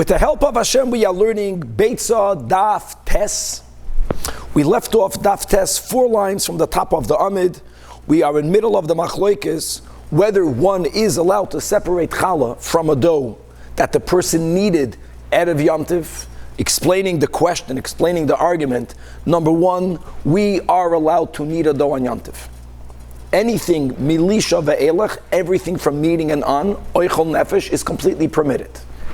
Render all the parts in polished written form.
With the help of Hashem, we are learning Beitza Daf Tes. We left off Daf Tes 4 lines from the top of the Amid. We are in middle of the Machloikis, whether one is allowed to separate challah from a dough that the person needed Erev Yom Tov. Explaining the question, explaining the argument. Number one, we are allowed to knead a dough on Yom Tov. Anything milisha ve'elach, everything from kneading and on, oichol nefesh, is completely permitted.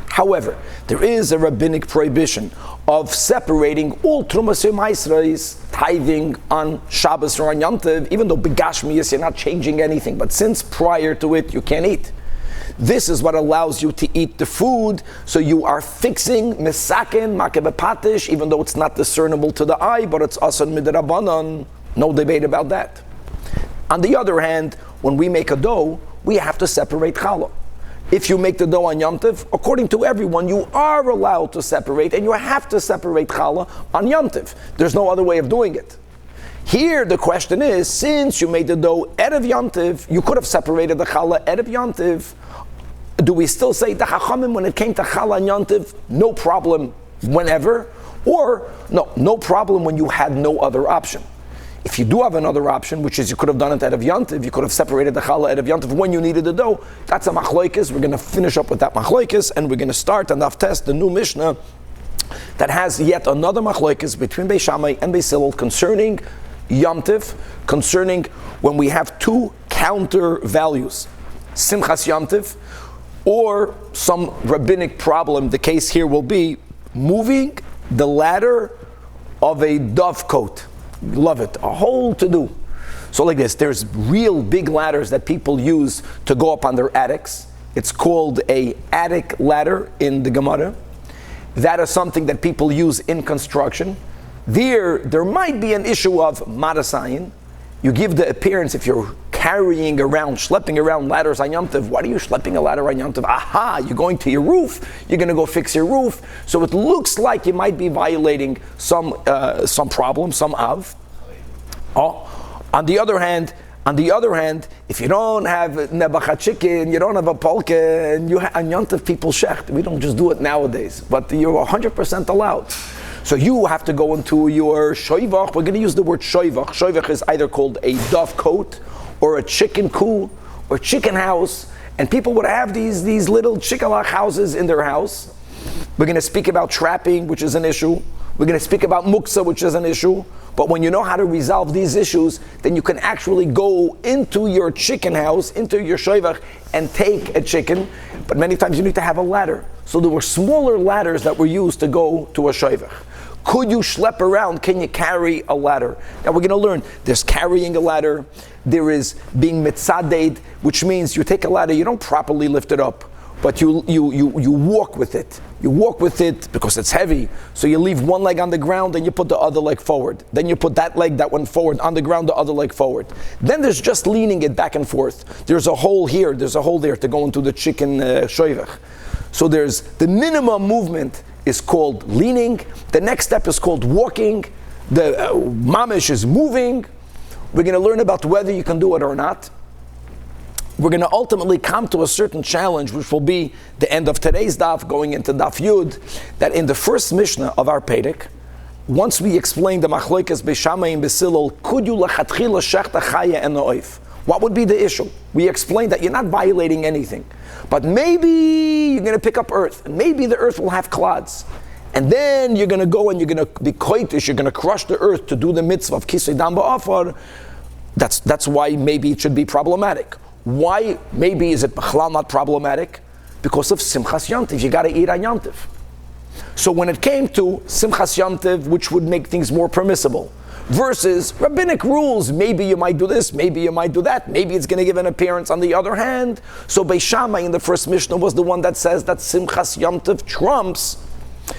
However, there is a rabbinic prohibition of separating all trumas ma'israis, tithing on Shabbos or on Yom Tov, even though begashmius you're not changing anything, but since prior to it you can't eat. This is what allows you to eat the food, so you are fixing mesaken, makebepatish, even though it's not discernible to the eye, but it's asan midrabanan. No debate about that. On the other hand, when we make a dough, we have to separate challah. If you make the dough on Yom Tov, according to everyone, you are allowed to separate, and you have to separate challah on Yom Tov. There's no other way of doing it. Here, the question is, since you made the dough Erev Yom Tov, you could have separated the challah Erev Yom Tov. Do we still say the Chachamim when it came to challah on Yom Tov, no problem whenever? Or, no problem when you had no other option? If you do have another option, which is you could have done it Erev Yom Tov, you could have separated the challah Erev Yom Tov when you needed the dough, that's a machloikis. We're going to finish up with that machloikis, and we're going to start and test the new Mishnah that has yet another machloikis between Beis Shammai and Beis Hillel concerning Yom Tov, concerning when we have two counter values, Simchas Yom Tov, or some rabbinic problem. The case here will be moving the ladder of a dovecote. Love it. A whole to-do. So like this, there's real big ladders that people use to go up on their attics. It's called a attic ladder in the Gemara. That is something that people use in construction. There might be an issue of marasayin. You give the appearance, if you're carrying around, schlepping around ladders on Yom Tov, why are you schlepping a ladder on Yom Tov? Aha, you're going to your roof, you're going to go fix your roof. So it looks like you might be violating some problem, some av. On the other hand, if you don't have nebacha chicken, you don't have a polka, and on Yom Tov people shecht. We don't just do it nowadays, but you're 100% allowed. So you have to go into your shoivach. We're going to use the word shoivach. Shoivach is either called a dovecote, or a chicken coop, or chicken house, and people would have these little chikalach houses in their house. We're going to speak about trapping, which is an issue. We're going to speak about muksa, which is an issue. But when you know how to resolve these issues, then you can actually go into your chicken house, into your shoivach, and take a chicken. But many times you need to have a ladder. So there were smaller ladders that were used to go to a shoivach. Could you schlep around? Can you carry a ladder? Now we're going to learn. There's carrying a ladder. There is being mitzaded, which means you take a ladder, you don't properly lift it up, but you walk with it. You walk with it because it's heavy. So you leave one leg on the ground and you put the other leg forward. Then you put that leg that went forward on the ground, the other leg forward. Then there's just leaning it back and forth. There's a hole here, there's a hole there to go into the chicken shoivach. So there's the minimum movement is called leaning. The next step is called walking. The mamish is moving. We're going to learn about whether you can do it or not. We're going to ultimately come to a certain challenge, which will be the end of today's daf, going into daf Yud, that in the first Mishnah of our Perek, once we explain the machloikas Beis Shammai and Beis Hillel, could you lechatchila shechta chaya and oif? What would be the issue? We explained that you're not violating anything, but maybe you're going to pick up earth, and maybe the earth will have clods. And then you're going to go and you're going to be koitish, you're going to crush the earth to do the mitzvah of kisei dam ba'afar. That's why maybe it should be problematic. Why maybe is it b'chlal not problematic? Because of Simchas Yom Tov, you got to eat on Yom Tov. So when it came to Simchas Yom Tov, which would make things more permissible, versus rabbinic rules, maybe you might do this, maybe you might do that, maybe it's going to give an appearance on the other hand. So Beis Shammai in the first Mishnah was the one that says that Simchas Yom Tov trumps.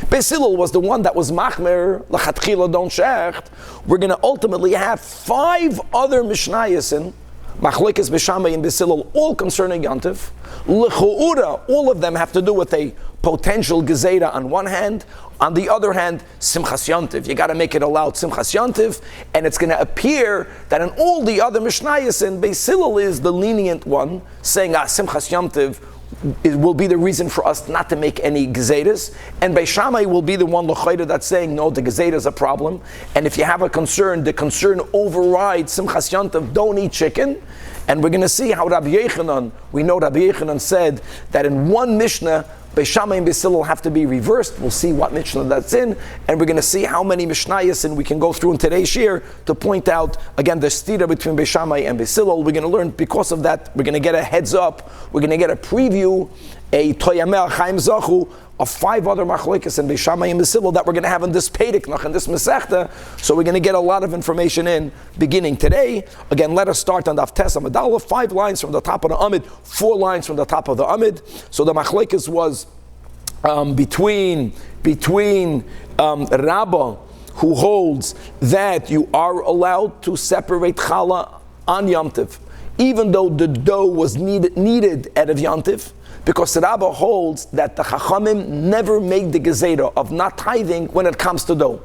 Beis Hillel was the one that was machmer, lachatchila don't shecht. We're going to ultimately have 5 other Mishnayos, Machlokes Beis Shammai and Beis Hillel, all concerning Yom Tov. L'chu'ura, all of them have to do with a potential gezerah on one hand. On the other hand, Simchas Yom Tov. You got to make it allowed Simchas Yom Tov, and it's going to appear that in all the other Mishnayos, and Beis Hillel is the lenient one, saying Simchas Yom Tov, it will be the reason for us not to make any gezedas, and Beis Shammai will be the one l'chayda that's saying no, the gezeda is a problem, and if you have a concern, the concern overrides Simchas Yantav, don't eat chicken. And we're going to see how Rabbi Yochanan, we know Rabbi Yochanan said that in one Mishnah, Beis Shammai and Beis Hillel have to be reversed. We'll see what Mishnah that's in, and we're going to see how many Mishnayos, and we can go through in today's shiur to point out, again, the stira between Beis Shammai and Beis Hillel. We're going to learn, because of that, we're going to get a heads up, we're going to get a preview, a Toyameh Chaim Zachu, of 5 other machlokes and Beis Shammai and Beis Hillel that we're going to have in this Periknach, in this Masechta. So we're going to get a lot of information in beginning today. Again, let us start on Daf Tes Amud Aleph, 5 lines from the top of the Amid, 4 lines from the top of the Amid. So the machlokes was between Rabbah, who holds that you are allowed to separate challah on Yom Tov, even though the dough was needed out of Yom Tov, because the Rabbah holds that the Chachamim never make the gezerah of not tithing when it comes to dough.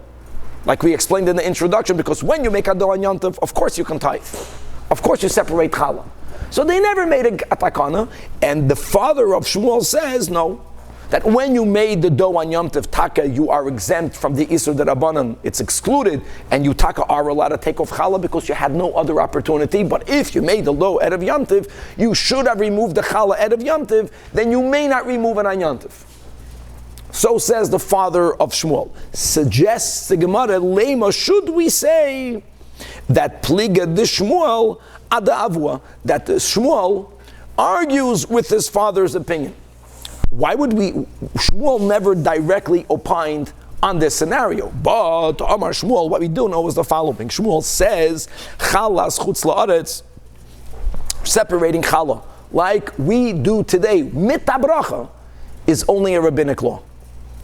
Like we explained in the introduction, because when you make a dough on Yom Tov, of course you can tithe. Of course you separate challah. So they never made a takana, and the father of Shmuel says, no, that when you made the dough on Yom Tov taka, you are exempt from the Isur D'Rabbanan. It's excluded, and you taka are allowed to take off challah because you had no other opportunity. But if you made the dough out of Yom Tov, you should have removed the challah out of Yom Tov, then you may not remove it on Yom Tov. So says the father of Shmuel. Suggests the Gemara, lema, should we say that pliga de Shmuel ada avua, that the Shmuel argues with his father's opinion? Why would Shmuel never directly opined on this scenario? But Amar Shmuel, what we do know is the following. Shmuel says, chalas chutz la'aretz, separating challah, like we do today, mit habracha, is only a rabbinic law.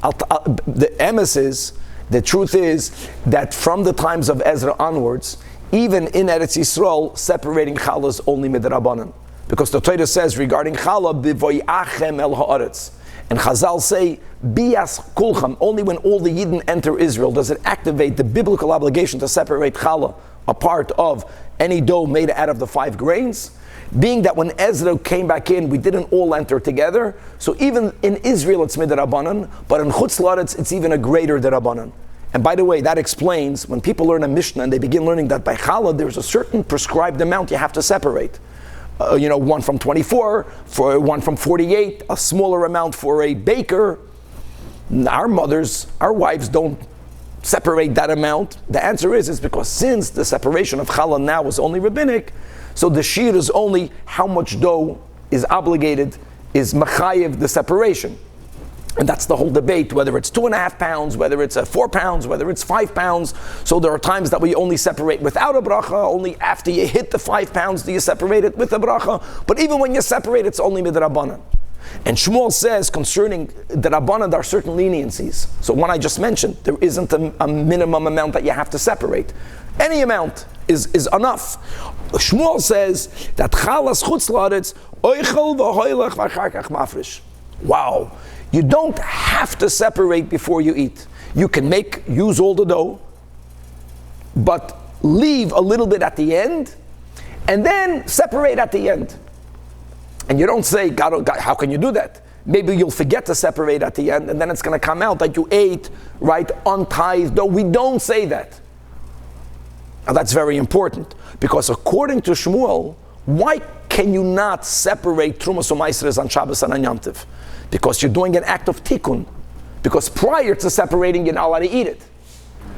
The emes is, the truth is, that from the times of Ezra onwards, even in Eretz Yisrael, separating challah is only midrabanan. Because the Torah says regarding challah, b'voyachem el haaretz, and Chazal say, bias kulcham, only when all the Yidden enter Israel does it activate the biblical obligation to separate challah, a part of any dough made out of the 5 grains. Being that when Ezra came back in, we didn't all enter together. So even in Israel it's midrabanan, but in Chutz La'aretz it's even a greater derabanan. And by the way, that explains when people learn a Mishnah and they begin learning that by challah there's a certain prescribed amount you have to separate. 1 from 24, for 1 from 48, a smaller amount for a baker. Our mothers, our wives don't separate that amount. The answer is because since the separation of challah now is only rabbinic, so the shiur is only how much dough is obligated, is machayev the separation. And that's the whole debate, whether it's 2.5 pounds, whether it's 4 pounds, whether it's 5 pounds. So there are times that we only separate without a bracha, only after you hit the 5 pounds do you separate it with a bracha. But even when you separate, it's only midrabanan. And Shmuel says concerning the Rabbanan, there are certain leniencies. So one I just mentioned, there isn't a minimum amount that you have to separate. Any amount is enough. Shmuel says that chalas chutz la'aretz oichel v'hoilech v'achar kach mafresh. Wow. You don't have to separate before you eat. You can use all the dough, but leave a little bit at the end, and then separate at the end. And you don't say, God, how can you do that? Maybe you'll forget to separate at the end, and then it's going to come out that you ate, right, untithed dough. We don't say that. Now that's very important, because according to Shmuel, why can you not separate Trumas u'Maasros on Shabbos and on Yom Tov? Because you're doing an act of tikkun. Because prior to separating, you're not allowed to eat it.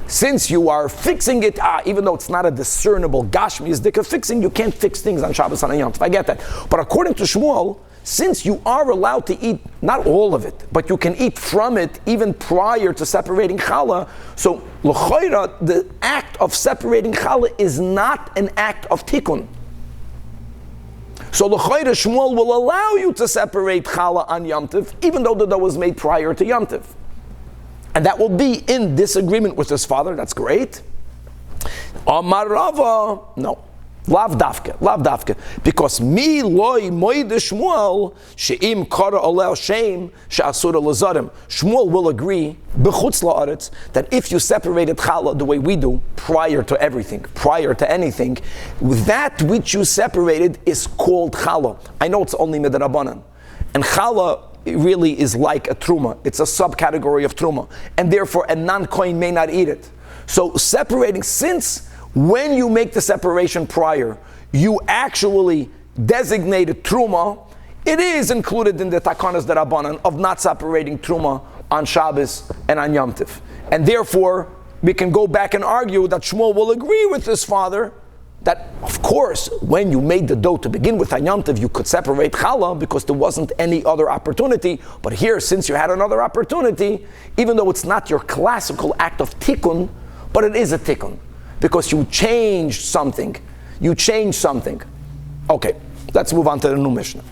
Since you are fixing it, even though it's not a discernible gashmi yizdika fixing, you can't fix things on Shabbos and on Yom Tov. I get that. But according to Shmuel, since you are allowed to eat, not all of it, but you can eat from it even prior to separating challah, so l'choira, the act of separating challah is not an act of tikkun. So l'choira, Shmuel will allow you to separate challah on Yom Tov, even though the dough was made prior to Yom Tov. And that will be in disagreement with his father. That's great. Amar Rava, no. Lav dafke. Because mi loy moide Shmuel she'im kara oleh shem she'asur lazarim. Shmuel will agree b'chutz la'aretz that if you separated challah the way we do prior to everything, prior to anything, that which you separated is called challah. I know it's only midrabanan. And challah really is like a truma. It's a subcategory of truma. And therefore, a non-kohen may not eat it. So separating, since when you make the separation prior, you actually designated truma, it is included in the takanas derabanan of not separating truma on Shabbos and on Yom Tov. And therefore, we can go back and argue that Shmuel will agree with his father that, of course, when you made the dough to begin with on Yom Tov, you could separate challah because there wasn't any other opportunity. But here, since you had another opportunity, even though it's not your classical act of tikkun, but it is a tikkun because you changed something. You changed something. Okay, let's move on to the new Mishnah.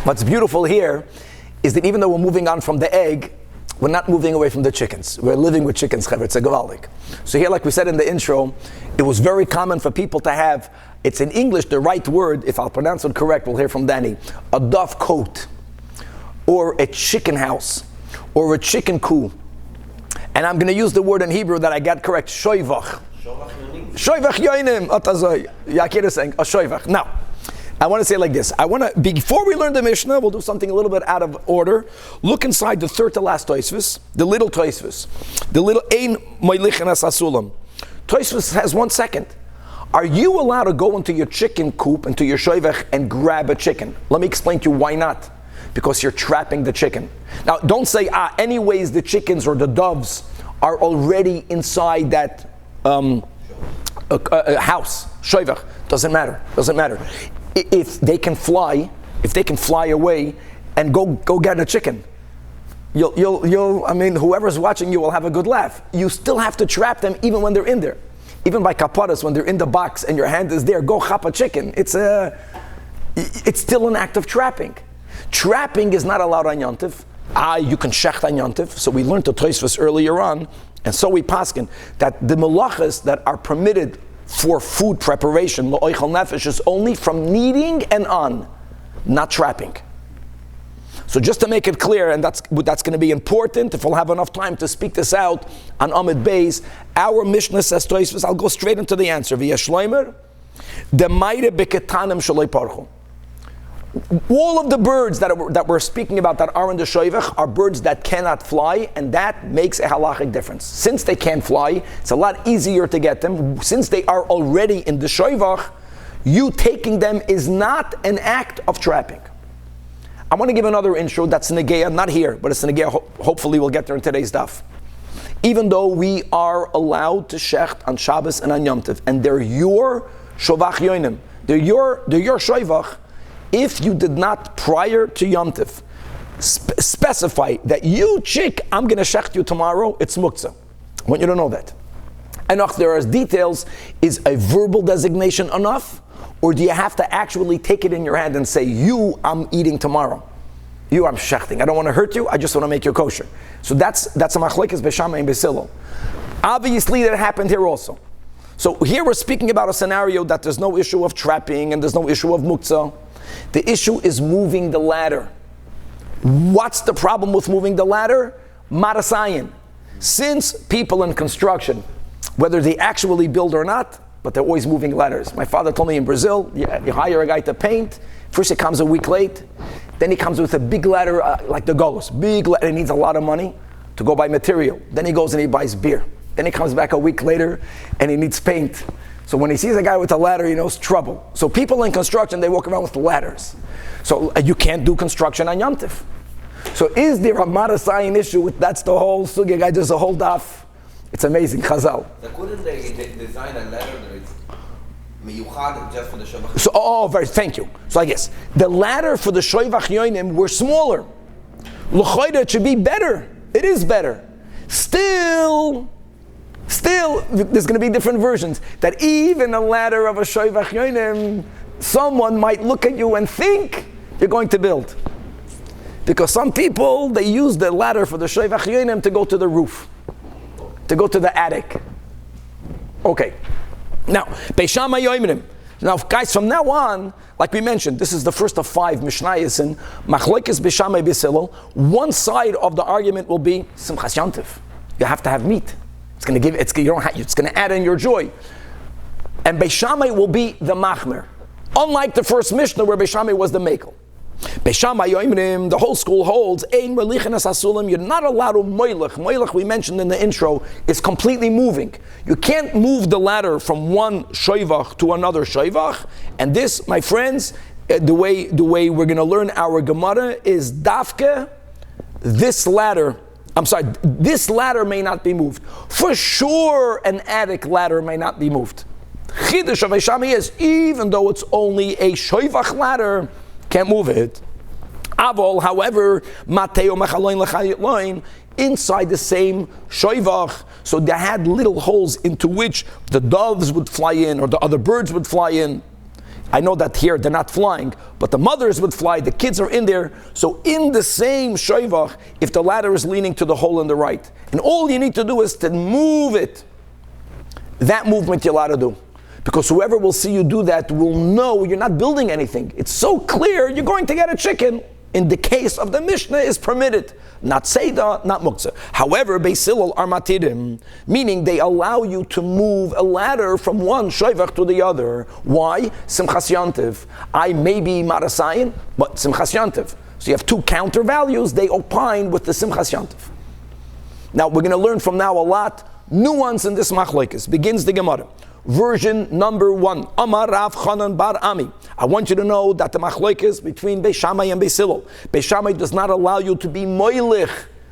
What's beautiful here is that even though we're moving on from the egg, we're not moving away from the chickens. We're living with chickens, it's a gavaldik. So here, like we said in the intro, it was very common for people to have, it's in English the right word, if I'll pronounce it correct, we'll hear from Danny, a dove cote, or a chicken house, or a chicken coop. And I'm going to use the word in Hebrew that I got correct, shoivach. Shoivach yoinim, atazoy. Yakir is saying, a shoivach. Now, I want to say it like this. Before we learn the Mishnah, we'll do something a little bit out of order. Look inside the third to last Tosfos, the little Tosfos. The little Ein Moilichen Asasulam. Tosfos has 1 second. Are you allowed to go into your chicken coop, into your shoivach, and grab a chicken? Let me explain to you why not. Because you're trapping the chicken. Now, don't say, anyways, the chickens or the doves are already inside that house, shoivach. Doesn't matter. If they can fly away and go get a chicken, whoever's watching you will have a good laugh. You still have to trap them even when they're in there. Even by kaparas, when they're in the box and your hand is there, go chop a chicken. It's still an act of trapping. Trapping is not allowed on Yom Tov. You can shecht on Yom Tov. So we learned the Tosfos earlier on, and so we paskin that the melachas that are permitted for food preparation, lo'oichel nefesh, is only from kneading and on, not trapping. So just to make it clear, and that's going to be important, if we'll have enough time to speak this out on Amid Beis, our Mishnah says Tosfos, I'll go straight into the answer. V'yesh shloimer, demayre beketanim shaloi parchu. All of the birds that we're speaking about that are in the shoivach are birds that cannot fly, and that makes a halachic difference. Since they can't fly, it's a lot easier to get them. Since they are already in the shoivach, you taking them is not an act of trapping. I want to give another intro that's negeya, not here, but it's negeya. Hopefully we'll get there in today's daf. Even though we are allowed to shecht on Shabbos and on Yom Tov, and they're your shovach yoinim, they're your shoivach. If you did not, prior to Yom Tov, specify that you chick, I'm going to shecht you tomorrow, it's muktzah. I want you to know that. And if there are details, is a verbal designation enough? Or do you have to actually take it in your hand and say, you, I'm eating tomorrow. You, I'm shechting. I don't want to hurt you, I just want to make you kosher. So that's a machlekes b'shamai and b'silo. Obviously that happened here also. So here we're speaking about a scenario that there's no issue of trapping and there's no issue of muktzah. The issue is moving the ladder. What's the problem with moving the ladder? Marasayan. Since people in construction, whether they actually build or not, but they're always moving ladders. My father told me in Brazil, you hire a guy to paint, first he comes a week late, then he comes with a big ladder like the Golos. Big ladder, he needs a lot of money to go buy material. Then he goes and he buys beer. Then he comes back a week later and he needs paint. So when he sees a guy with a ladder, he knows trouble. So people in construction, they walk around with ladders. So you can't do construction on Yom Tov. So is there a Marasayan issue? That's the whole sugya guy, there's a whole daf. It's amazing, Chazal. So couldn't they design a ladder that it's miyuchad just for the Shavach? So, thank you. So I guess, the ladder for the Shoivach Yoinim were smaller. L'choida, it should be better. It is better. Still, there's going to be different versions. That even a ladder of a Shoivach Yoinim, someone might look at you and think you're going to build. Because some people, they use the ladder for the Shoivach Yoinim to go to the roof, to go to the attic. Okay. Now, Beishama Yoimrim. Now, guys, from now on, like we mentioned, this is the first of 5 Mishnayos in Machlokes Beishama B'Silo. One side of the argument will be Simchas Yom Tov. You have to have meat. It's going to add in your joy. And Beis Shammai will be the machmer. Unlike the first Mishnah where Beis Shammai was the mekel. Beis Shammai yoimrim, the whole school holds, ein melichenas asulim, you're not allowed to moilech. Moilech, we mentioned in the intro, is completely moving. You can't move the ladder from one shoivach to another shoivach. And this, my friends, the way we're going to learn our Gemara is dafke, this ladder may not be moved. For sure, an attic ladder may not be moved. Chidush of Beis Shammai is, even though it's only a shoivach ladder, can't move it. Avol, however, mateo mechaloin lechayitloin, inside the same shoivach, so they had little holes into which the doves would fly in, or the other birds would fly in. I know that here they're not flying, but the mothers would fly, the kids are in there. So in the same shoivach, if the ladder is leaning to the hole in the right, and all you need to do is to move it, that movement you're allowed to do. Because whoever will see you do that will know you're not building anything. It's so clear you're going to get a chicken. In the case of the Mishnah is permitted. Not Seidah, not Muktzah. However, Beis Hillel are matidim, meaning they allow you to move a ladder from one shoivach to the other. Why? Simchas Yantiv. I may be Marasayin, but Simchas Yantiv. So you have two counter values, they opine with the Simchas Yantiv. Now we're going to learn from now a lot nuance in this machlokes. Begins the Gemara. Version number 1. Amar Rav Chanan bar Ami. I want you to know that the machlokes between Beis Shammai and Beis Hillel. Beis Shammai does not allow you to be moilich.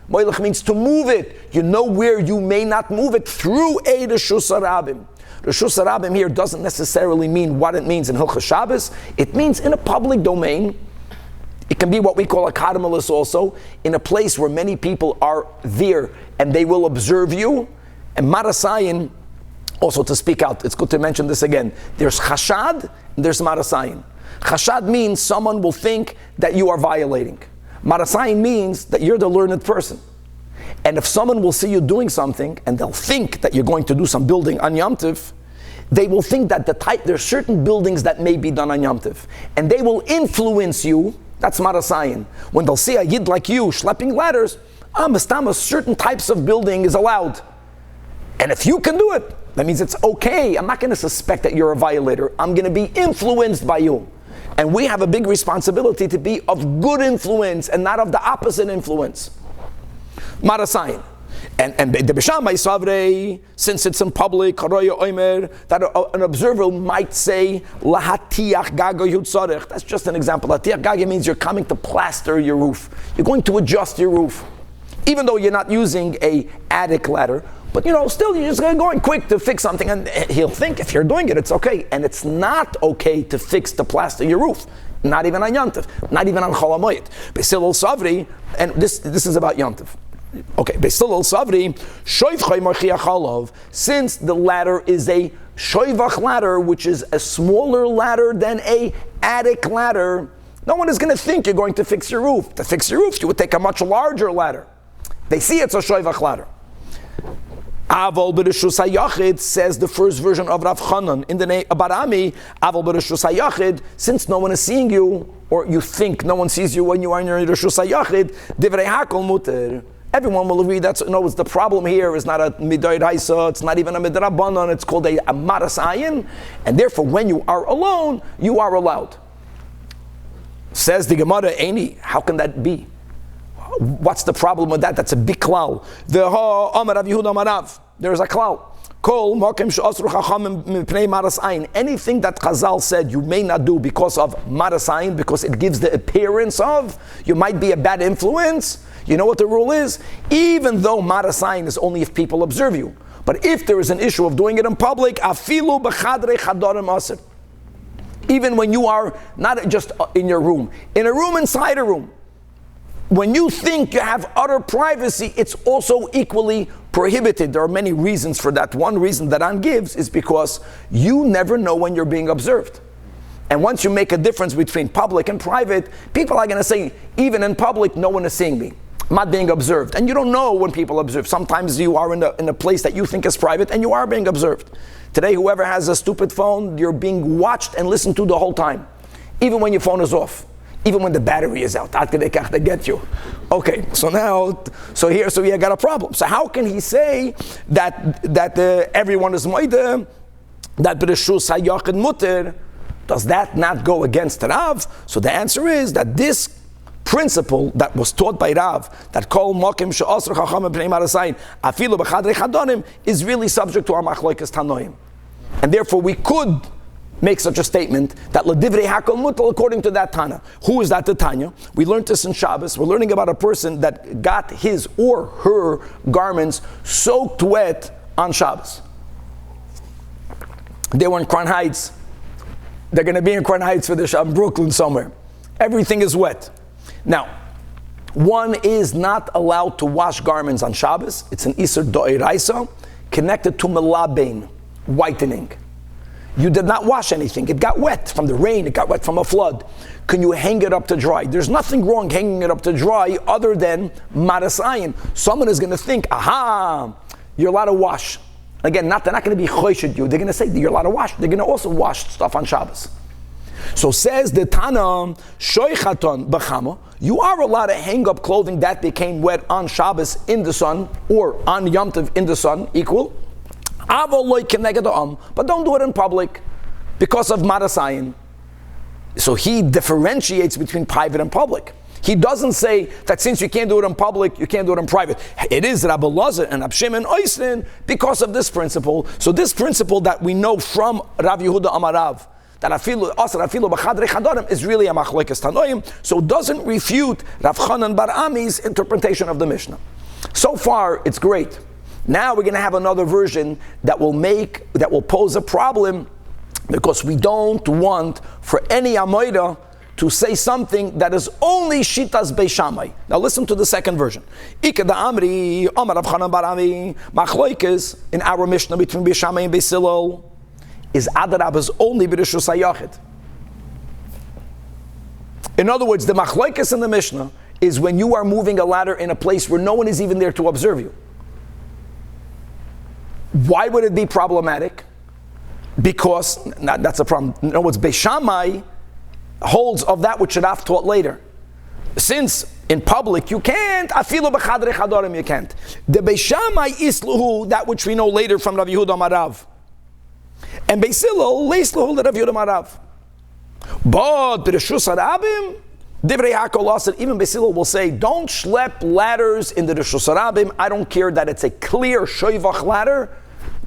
Moilich means to move it. You know where you may not move it through a Reshus Harabim. Reshus Harabim here doesn't necessarily mean what it means in Hilchos Shabbos. It means in a public domain. It can be what we call a karmelis also, in a place where many people are there and they will observe you. And Marasayin, also to speak out, it's good to mention this again. There's chashad and there's marasayin. Chashad means someone will think that you are violating. Marasayin means that you're the learned person. And if someone will see you doing something and they'll think that you're going to do some building on Yom Tov, they will think that there's certain buildings that may be done on Yom Tov. And they will influence you. That's marasayin. When they'll see a yid like you schlepping ladders, certain types of building is allowed. And if you can do it, that means it's okay. I'm not going to suspect that you're a violator. I'm going to be influenced by you. And we have a big responsibility to be of good influence and not of the opposite influence. Marasayin. And the Beis Shammai Savrei, since it's in public, that an observer might say, Lahatiach gago yutzarech. That's just an example. Lahatiach gago means you're coming to plaster your roof. You're going to adjust your roof. Even though you're not using a attic ladder, but still you're just going quick to fix something, and he'll think if you're doing it, it's okay. And it's not okay to fix to plaster your roof. Not even on Yom Tov, not even on Chol HaMoed. Beis Hillel Savri, and this is about Yom Tov. Okay, Beis Hillel Savri, Shoivchai Marchiach Halav, since the ladder is a Shoivach ladder, which is a smaller ladder than a attic ladder, no one is going to think you're going to fix your roof. To fix your roof, you would take a much larger ladder. They see it's a Shoivach ladder. Avol b'reshus hayachid, says the first version of Rav Chanan in the name Barami. Avol b'reshus hayachid, since no one is seeing you, or you think no one sees you when you are in your reshus hayachid, divrei hakol muter. Everyone will agree that's it's the problem here is not a midoid haisa, it's not even a midrabanan, it's called a marasayin, and therefore when you are alone, you are allowed. Says the Gemara, Eini, how can that be? What's the problem with that? That's a big klal. There's a klal. Anything that Chazal said you may not do because of marasayin, because it gives the appearance of, you might be a bad influence. You know what the rule is? Even though marasayin is only if people observe you. But if there is an issue of doing it in public, afilu b'chadrei chadarim aser. Even when you are not just in your room, in a room inside a room, when you think you have utter privacy, it's also equally prohibited. There are many reasons for that. One reason that An gives is because you never know when you're being observed. And once you make a difference between public and private, people are going to say, even in public, no one is seeing me. I'm not being observed. And you don't know when people observe. Sometimes you are in a place that you think is private and you are being observed. Today, whoever has a stupid phone, you're being watched and listened to the whole time. Even when your phone is off. Even when the battery is out, they get you. Okay, so here I got a problem. So how can he say that everyone is moide? that b'reshus hayachid muter, does that not go against Rav? So the answer is that this principle that was taught by Rav, that kol mokim she'asr chachamim b'nei marasayin afilu b'chadrei chadonim, is really subject to our machlokes tanoim. And therefore we could make such a statement that ledivrei hakol mutal according to that Tana. Who is that the Tanya? We learned this in Shabbos. We're learning about a person that got his or her garments soaked wet on Shabbos. They were in Crown Heights. They're going to be in Crown Heights for the Shabbos, Brooklyn somewhere. Everything is wet. Now, one is not allowed to wash garments on Shabbos. It's an Isur Do'iraisa connected to Melabein, whitening. You did not wash anything. It got wet from the rain. It got wet from a flood. Can you hang it up to dry? There's nothing wrong hanging it up to dry other than Marasayin. Someone is going to think, aha, you're allowed to wash. Again, they're not going to be chosh at you. They're going to say you're allowed to wash. They're going to also wash stuff on Shabbos. So says the Tana, shoichaton b'chama, you are allowed to hang up clothing that became wet on Shabbos in the sun, or on Yom Tov in the sun, equal. But don't do it in public because of Marasayin. So he differentiates between private and public. He doesn't say that since you can't do it in public, you can't do it in private. It is Rabbi Lazar and Rab Shimon Oisrin because of this principle. So this principle that we know from Rav Yehuda Amarav, that afilu b'chadrei chadarim, is really a machlokes tanoim, so it doesn't refute Rav Chanan bar Ami's interpretation of the Mishnah. So far, it's great. Now we're going to have another version that will pose a problem, because we don't want for any Amoida to say something that is only Shitas Beis Shammai. Now listen to the second version. Ika da Amri, Amar Rav Chanan bar Ami, machlokes in our Mishnah between Beis Shammai and Beis Hillel is Adarab is only b'reshus hayachid. In other words, the machlokes in the Mishnah is when you are moving a ladder in a place where no one is even there to observe you. Why would it be problematic? Because that's a problem. In other words, Beis Shammai holds of that which Rav taught later. Since in public you can't, afilu b'chadrei chadarim you can't. The Beis Shammai isluhu, that which we know later from Rav Yehuda Amarav. And Beis Hillel leisluhu Rav Yehuda Amarav. But b'reshus harabim, divrei hakol asur, even Beis Hillel will say, don't schlep ladders in the reshus harabim. I don't care that it's a clear shoivach ladder.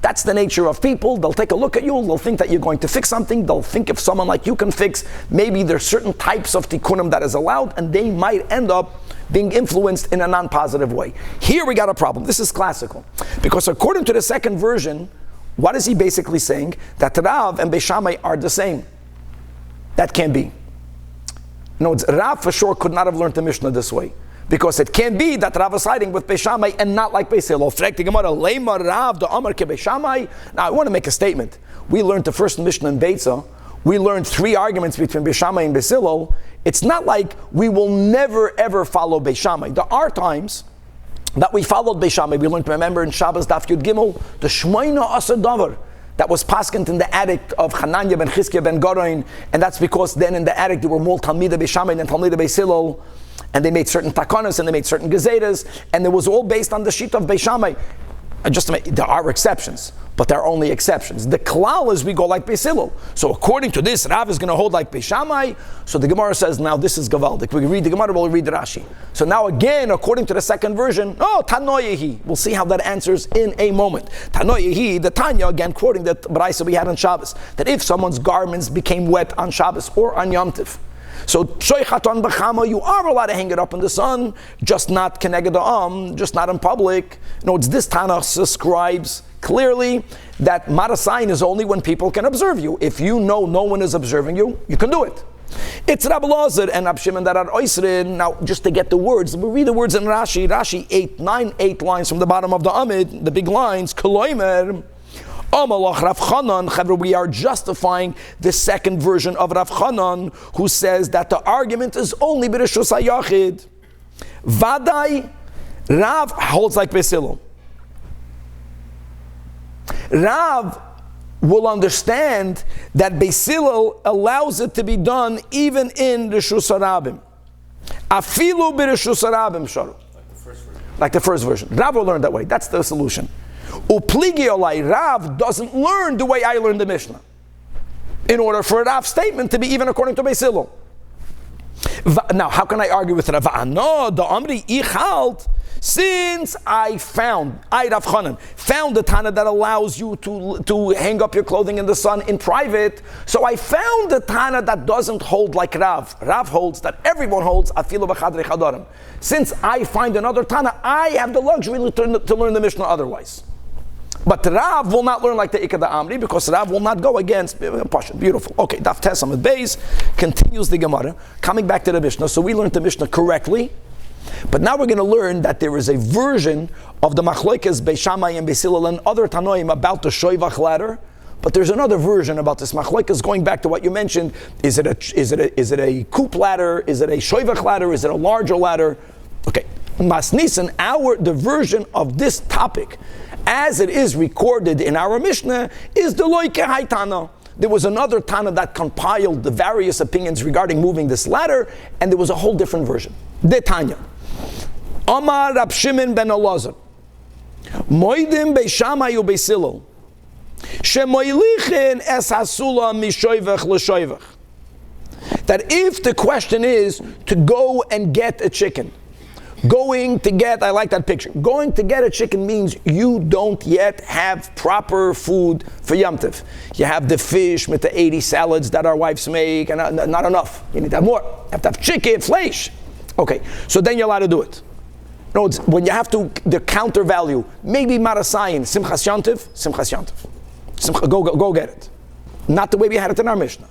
That's the nature of people. They'll take a look at you. They'll think that you're going to fix something. They'll think if someone like you can fix, maybe there's certain types of tikkunim that is allowed, and they might end up being influenced in a non-positive way. Here we got a problem. This is classical. Because according to the second version, what is he basically saying? That Rav and Beis Shammai are the same. That can't be. No, Rav for sure could not have learned the Mishnah this way. Because it can be that Rav is siding with Beis Shammai and not like Beis Hillel. Now I want to make a statement. We learned the first Mishnah in Beitza. We learned 3 arguments between Beis Shammai and Beis Hillel. It's not like we will never ever follow Beis Shammai. There are times that we followed Beis Shammai. We learned, remember in Shabbos Daf Yud Gimel, the Shmoina Asar Davar that was paskent in the attic of Hananya ben Chizkiah ben Garoin, and that's because then in the attic there were more Talmidei Beis Shammai than Talmidei Beis Hillel. And they made certain takanas and they made certain gezetas, and it was all based on the sheet of Beis Shammai. There are exceptions, but there are only exceptions. The klal is we go like Beis Hillel. So according to this, Rav is going to hold like Beis Shammai. So the Gemara says, now this is gavaldik. We read the Gemara, we'll read the Rashi. So now again, according to the second version, Tanoyehi. We'll see how that answers in a moment. Tanoyehi, the Tanya, again quoting the Braisa we had on Shabbos, that if someone's garments became wet on Shabbos or on Yom Tov, so shoichaton b'chama, you are allowed to hang it up in the sun, just not keneged ha'am, just not in public. No, it's this Tanach describes clearly that marasayin is only when people can observe you. If you know no one is observing you, you can do it. It's Rabbi Lazar and Rab Shimon that are oisrin. Now, just to get the words, we read the words in Rashi. Rashi 8 lines from the bottom of the Amid, the big lines. Koloimer. We are justifying the second version of Rav Chanan, who says that the argument is only b'reshus hayachid. Vadai, Rav holds like Beis Hillel. Rav will understand that Beis Hillel allows it to be done even in reshus harabim. Afilu b'reshus harabim sharu. Like the first version. Rav will learn that way. That's the solution. Upligi olai, Rav doesn't learn the way I learned the Mishnah. In order for Rav's statement to be even according to Beis Hillel. Now, how can I argue with Rav? No, the Amri ichalt. Since I found the Tana that allows you to hang up your clothing in the sun in private, so I found the Tana that doesn't hold like Rav. Rav holds that everyone holds afilu b'chadrei chadarim. Since I find another Tana, I have the luxury to learn the Mishnah otherwise. But Rav will not learn like the Ikad Amri because Rav will not go against Pasha. Beautiful. Okay, Daf Tes Amud Beis continues the Gemara, coming back to the Mishnah. So we learned the Mishnah correctly, but now we're going to learn that there is a version of the Machlokes Beis Shammai and Beis Hillel and other Tanoim about the Shoivach ladder. But there's another version about this Machlokes going back to what you mentioned. Is it a coop ladder? Is it a Shoivach ladder? Is it a larger ladder? Okay, Mas Nisan, the version of this topic, as it is recorded in our Mishnah, is the Loike Haitana. There was another Tana that compiled the various opinions regarding moving this ladder, and there was a whole different version. De Tanya. Amar Rab Shimon ben Elazar. Moidim Beis Shammai u Beis Hillel. Shemoilichin es hasula mishoivach l'shoivach. That if the question is to go and get a chicken, I like that picture. Going to get a chicken means you don't yet have proper food for Yom Tov. You have the fish with the 80 salads that our wives make, and not enough. You need to have more. You have to have chicken, flesh. Okay, so then you're allowed to do it. No, when you have to, the counter value, maybe Marasayin, Simchas Yantiv. Go get it. Not the way we had it in our Mishnah.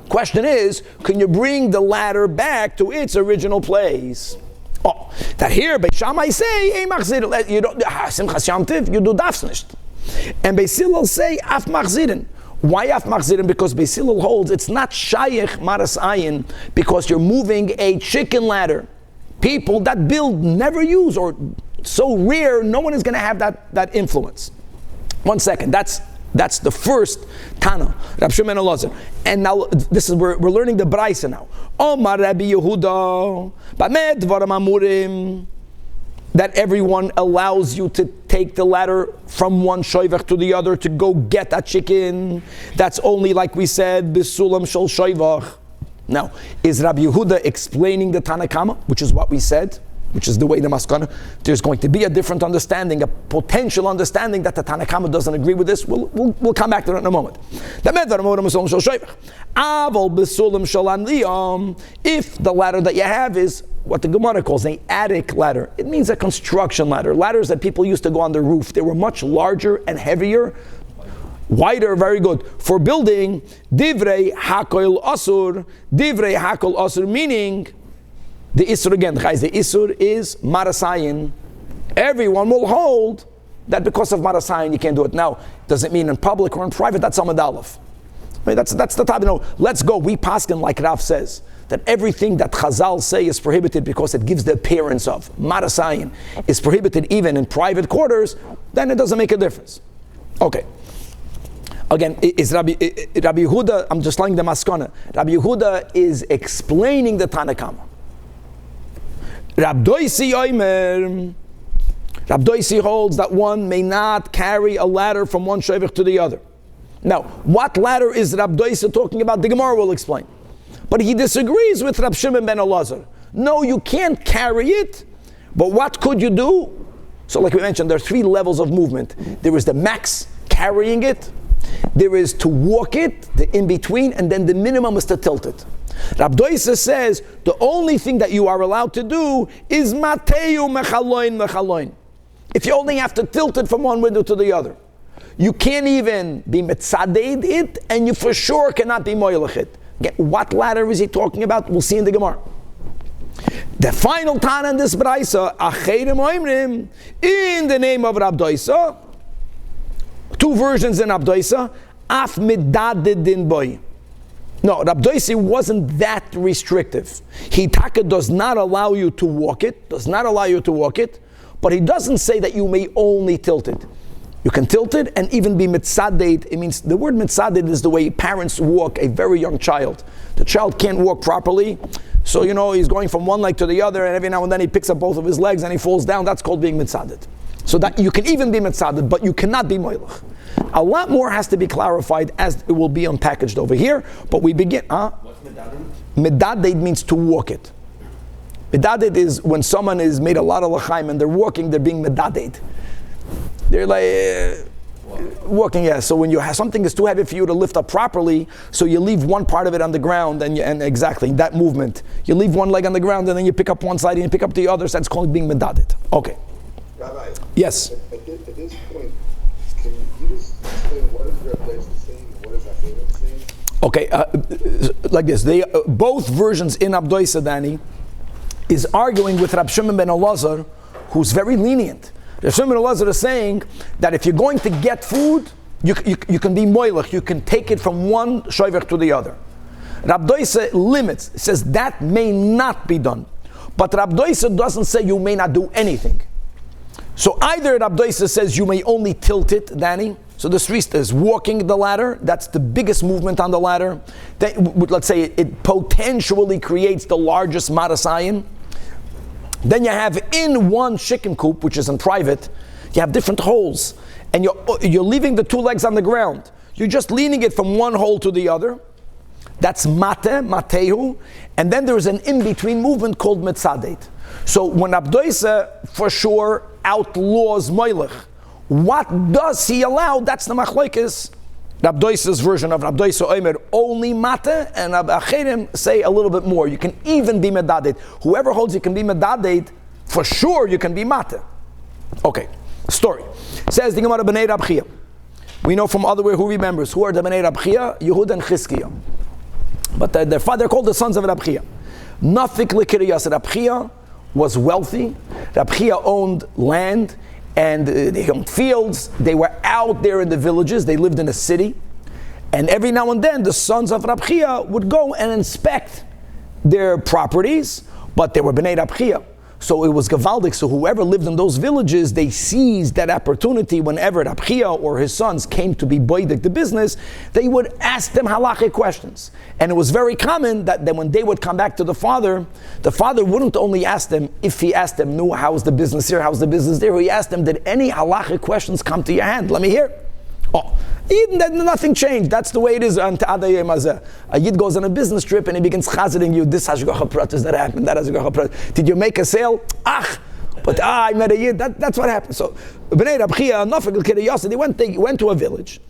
Question is, can you bring the ladder back to its original place? Oh, that here, Beis Shammai say, you don't, Simchas Yantiv, you do dafs nicht. And Beis Hillel say, af machzirin. Why af machzirin? Because Beis Hillel holds it's not shayich maras ayin, because you're moving a chicken ladder. People that build never use, or so rare, no one is going to have that influence. 1 second, that's the first Tana, Rab Shimon ben Elazar. And now this is we're learning the Beitza now. Omar Rabbi Yehuda, Bamed Dvarim Amurim, that everyone allows you to take the ladder from one shoivach to the other to go get that chicken. That's only, like we said, bisulam shel shoivach. Now, is Rabbi Yehuda explaining the Tanakama, which is what we said, which is the way the Maskana? There's going to be a different understanding, a potential understanding that the Tanakama doesn't agree with this. We'll come back to that in a moment. If the ladder that you have is what the Gemara calls an attic ladder, it means a construction ladder. Ladders that people used to go on the roof. They were much larger and heavier, wider, very good. For building, divrei hakol asur, meaning the Isur again, the Isur is Marasayin. Everyone will hold that because of Marasayin you can't do it. Now, does it mean in public or in private? That's Amud Aleph. I mean, that's the type, let's go. We paskin, like Rav says, that everything that Chazal say is prohibited because it gives the appearance of Marasayin is prohibited even in private quarters, then it doesn't make a difference. Okay. Again, is Rabbi Yehuda, I'm just telling the Maskana, Rabbi Yehuda is explaining the Tanakama. Rab Doisi holds that one may not carry a ladder from one shoivach to the other. Now, what ladder is Rab Doisi talking about? The Gemara will explain. But he disagrees with Rab Shimon ben Elazar. No, you can't carry it, but what could you do? So like we mentioned, there are 3 levels of movement. There is the max, carrying it. There is to walk it, the in-between, and then the minimum is to tilt it. Rab Doisa says the only thing that you are allowed to do is mateu mechaloin. If you only have to tilt it from one window to the other. You can't even be metzadeid it, and you for sure cannot be moilech it. Again, what ladder is he talking about? We'll see in the Gemara. The final Tana in this Beitza, Acheirim Oimrim, in the name of Rab Doisa, 2 versions in Rab Doisa, Af Midadid Din Boy. No, Rab Doisi wasn't that restrictive. He does not allow you to walk it, but he doesn't say that you may only tilt it. You can tilt it and even be mitzadeit. It means, the word mitzadeit is the way parents walk a very young child. The child can't walk properly, So, he's going from one leg to the other, and every now and then he picks up both of his legs and he falls down. That's called being mitzadet. So that you can even be mitzadet, but you cannot be moilach. A lot more has to be clarified as it will be unpackaged over here, but we begin. What's medadet? Medadet means to walk it. Medadet is when someone is made a lot of l'chaim and they're walking, they're being medadet. They're like walking, yeah. So when you have something is too heavy for you to lift up properly, so you leave one part of it on the ground, and exactly that movement. You leave one leg on the ground, and then you pick up one side and you pick up the other. So that's called being medadet. Okay. Rabbi. Yes. At this point, can you just explain what is your place saying and what is Hassan saying? Okay, like this. They both versions in Abdoisa Dani is arguing with Rab Shimon ben Elazar, who's very lenient. Rab Shimon ben Elazar is saying that if you're going to get food, you can be moilach, you can take it from one shoivach to the other. Rab Doisa limits, says that may not be done. But Rab Doisa doesn't say you may not do anything. So either Rab Doisa says you may only tilt it, Danny. So the Srista is walking the ladder. That's the biggest movement on the ladder. Let's say it potentially creates the largest marasayin. Then you have in one chicken coop, which is in private, you have different holes. And you're leaving the two legs on the ground. You're just leaning it from one hole to the other. That's matehu. And then there is an in-between movement called mitzadet. So when Abdoisa for sure outlaws moilech, what does he allow? That's the machlokes. Abdoisa's version of Abdoisa Omer, only mate, and Acherim say a little bit more. You can even be medadet. Whoever holds you can be medadet, for sure you can be mate. Okay, story. Says the Gemara B'nei Rab Chia. We know from other who remembers. Who are the B'nei Rab Chia? Yehud and Chizkiah. But their father called the sons of Rab Chia. Nafik l'kiriyas. Rab Chia was wealthy. Rab Chia owned land and they owned fields. They were out there in the villages. They lived in a city. And every now and then the sons of Rab Chia would go and inspect their properties, but they were B'nei Rab Chia. So it was Gavaldik. So whoever lived in those villages, they seized that opportunity whenever Rab Chia or his sons came to be boidik the business, they would ask them halachic questions. And it was very common that when they would come back to the father wouldn't only ask them, if he asked them, no, how's the business here, how's the business there, he asked them, did any halachic questions come to your hand? Let me hear. Nothing changed. That's the way it is. A Yid goes on a business trip and he begins chazeting you. This hashgacha pratis that happened. That hashgacha pratis. Did you make a sale? But I met a Yid. That's what happened. So B'nei Rab Chia, Nafik l'kiriyasa, they went to a village.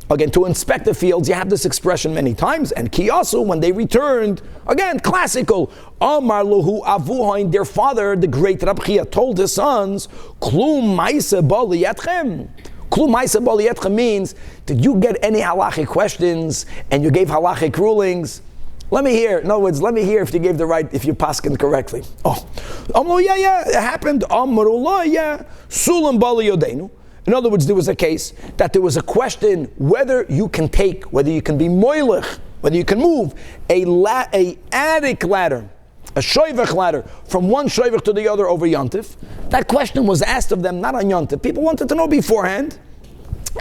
Again, to inspect the fields. You have this expression many times. And kiyasu, when they returned, again, classical. Amar lohu avuhain, their father, the great Rab Chia, told his sons, klum ma'aseh ba liyatchem. Klum ma'aseh ba liyatchem means, did you get any halachic questions and you gave halachic rulings? Let me hear. In other words, let me hear if you gave if you paskin correctly. Yeah, it happened. Yeah. Sulam ba liyodenu. In other words, there was a case that there was a question whether you can be moilech, whether you can move a attic ladder, a shoivach ladder, from one shoivach to the other over Yontif. That question was asked of them, not on Yontif. People wanted to know beforehand.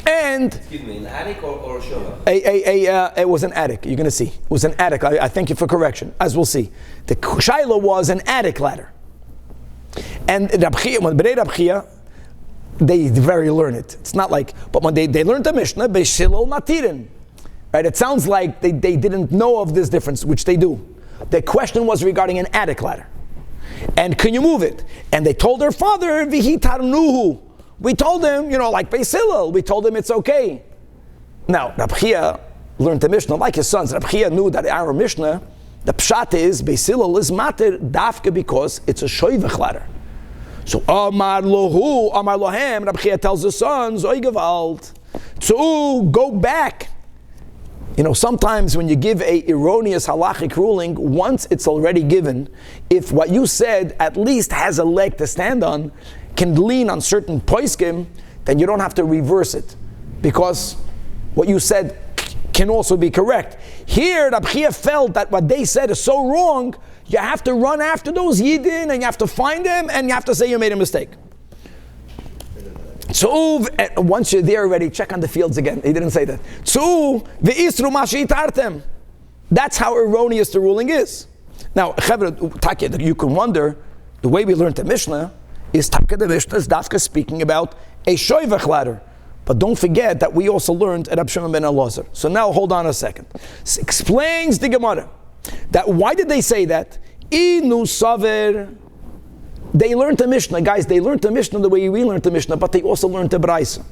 And excuse me, an attic or a shoivach? It was an attic. You're going to see. It was an attic. I thank you for correction. As we'll see, the shaila was an attic ladder. And B'nei Rab Chia, they very learn it. It's not like, but when they learned the Mishnah, Beishilol Matirin, right? It sounds like they didn't know of this difference, which they do. The question was regarding an attic ladder. And can you move it? And they told their father, Vihitarnuhu. We told him, like Beis, we told him it's okay. Now, Rab Chia learned the Mishnah, like his sons. Rab Chia knew that our Mishnah, the pshat is, Beis is matir dafka because it's a shoivach ladder. So Amar Lohem, Rab Chia tells his sons, Oy Gewalt, to go back. Sometimes when you give a erroneous halachic ruling, once it's already given, if what you said at least has a leg to stand on, can lean on certain poiskim, then you don't have to reverse it. Because what you said can also be correct. Here, Rab Chia felt that what they said is so wrong, you have to run after those Yidin and you have to find them and you have to say you made a mistake. So once you're there already, check on the fields again. He didn't say that. So ve'isru ma she'itartem. That's how erroneous the ruling is. Now, you can wonder, the way we learned the Mishnah is the Mishnah is Dafka speaking about a shoivach ladder. But don't forget that we also learned at Rab Shimon ben Elazar. So now hold on a second. Explains the Gemara that why did they say that? Inu saver. They learned the Mishnah, guys. They learned the Mishnah the way we learned the Mishnah, but they also learned the Beitza.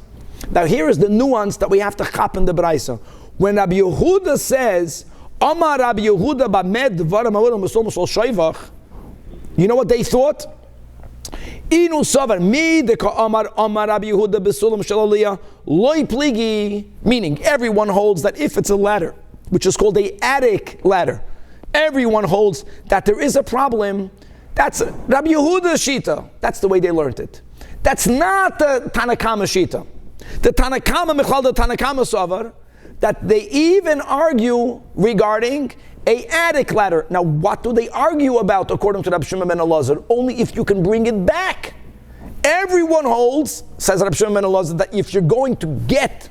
Now here is the nuance that we have to chop in the Beitza. When Rabbi Yehuda says, "Amar Rabbi Yehuda b'med dvarim ha'olam b'solom shel shoivach," you know what they thought? Inu savar mi deka Amar Rabbi Yehuda b'solom shel Aliyah loy pligi, meaning everyone holds that if it's a ladder, which is called a attic ladder, everyone holds that there is a problem. That's Rabbi Yehuda's shita. That's the way they learned it. That's not the Tanakama shita. The Tanakama Michal, the Tanakama savar, that they even argue regarding a attic ladder. Now, what do they argue about according to Rab Shimon ben Elazar? Only if you can bring it back. Everyone holds, says Rab Shimon ben Elazar, that if you're going to get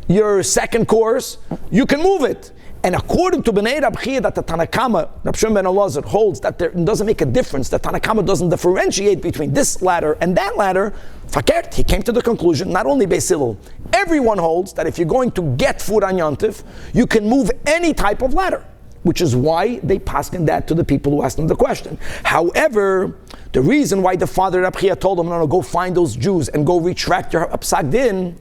your second course, you can move it. And according to Bnei Rab Chia, that the Tanakama, Rab Shimon ben Elazar, holds that it doesn't make a difference. The Tanakama doesn't differentiate between this ladder and that ladder. Fakert, he came to the conclusion, not only Beis Hillel, everyone holds that if you're going to get food on Yontif, you can move any type of ladder, which is why they paskin that to the people who asked them the question. However, the reason why the father Rab Chia told them, no, go find those Jews and go retract your psak din,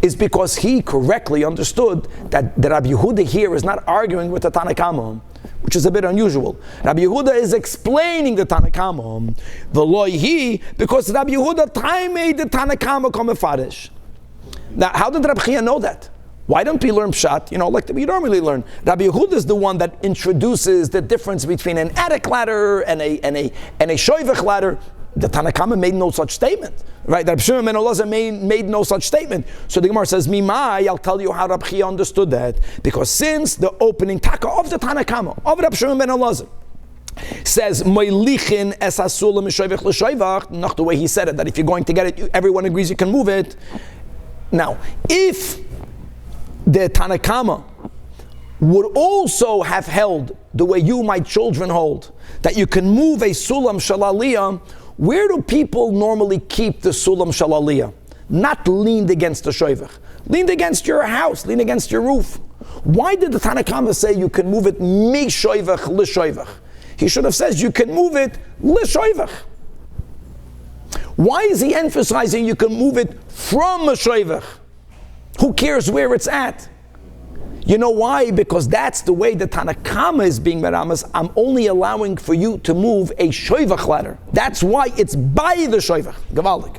is because he correctly understood that the Rabbi Yehuda here is not arguing with the Tanakama, which is a bit unusual. Rabbi Yehuda is explaining the Tanakama, the loihi, because Rabbi Yehuda time made the Tanakama come farish. Now, how did Rabbi Chia know that? Why don't we learn Pshat? Like we normally learn. Rabbi Yehuda is the one that introduces the difference between an attic ladder and a shoivach ladder. The Tanakama made no such statement, right? Rabbi Shimon ben Elazar made no such statement. So the Gemara says, Mimai, I'll tell you how Rabbi Chia understood that. Because since the opening taka of the Tanakama, of Rabbi Shimon ben Elazar, says, Moilichin es hasulam mishoivach l'shoivach, not the way he said it, that if you're going to get it, everyone agrees you can move it. Now, if the Tanakama would also have held the way you, my children, hold, that you can move a sulam shel Aliyah, where do people normally keep the sulam shel Aliyah? Not leaned against the shoivach. Leaned against your house, leaned against your roof. Why did the Tanakama say you can move it mi shoivach li shoivach? He should have said you can move it li shoivach. Why is he emphasizing you can move it from a shoivach? Who cares where it's at? You know why? Because that's the way the Tanakama is being meramas. I'm only allowing for you to move a shoivach ladder. That's why it's by the shoivach. Gavaldik.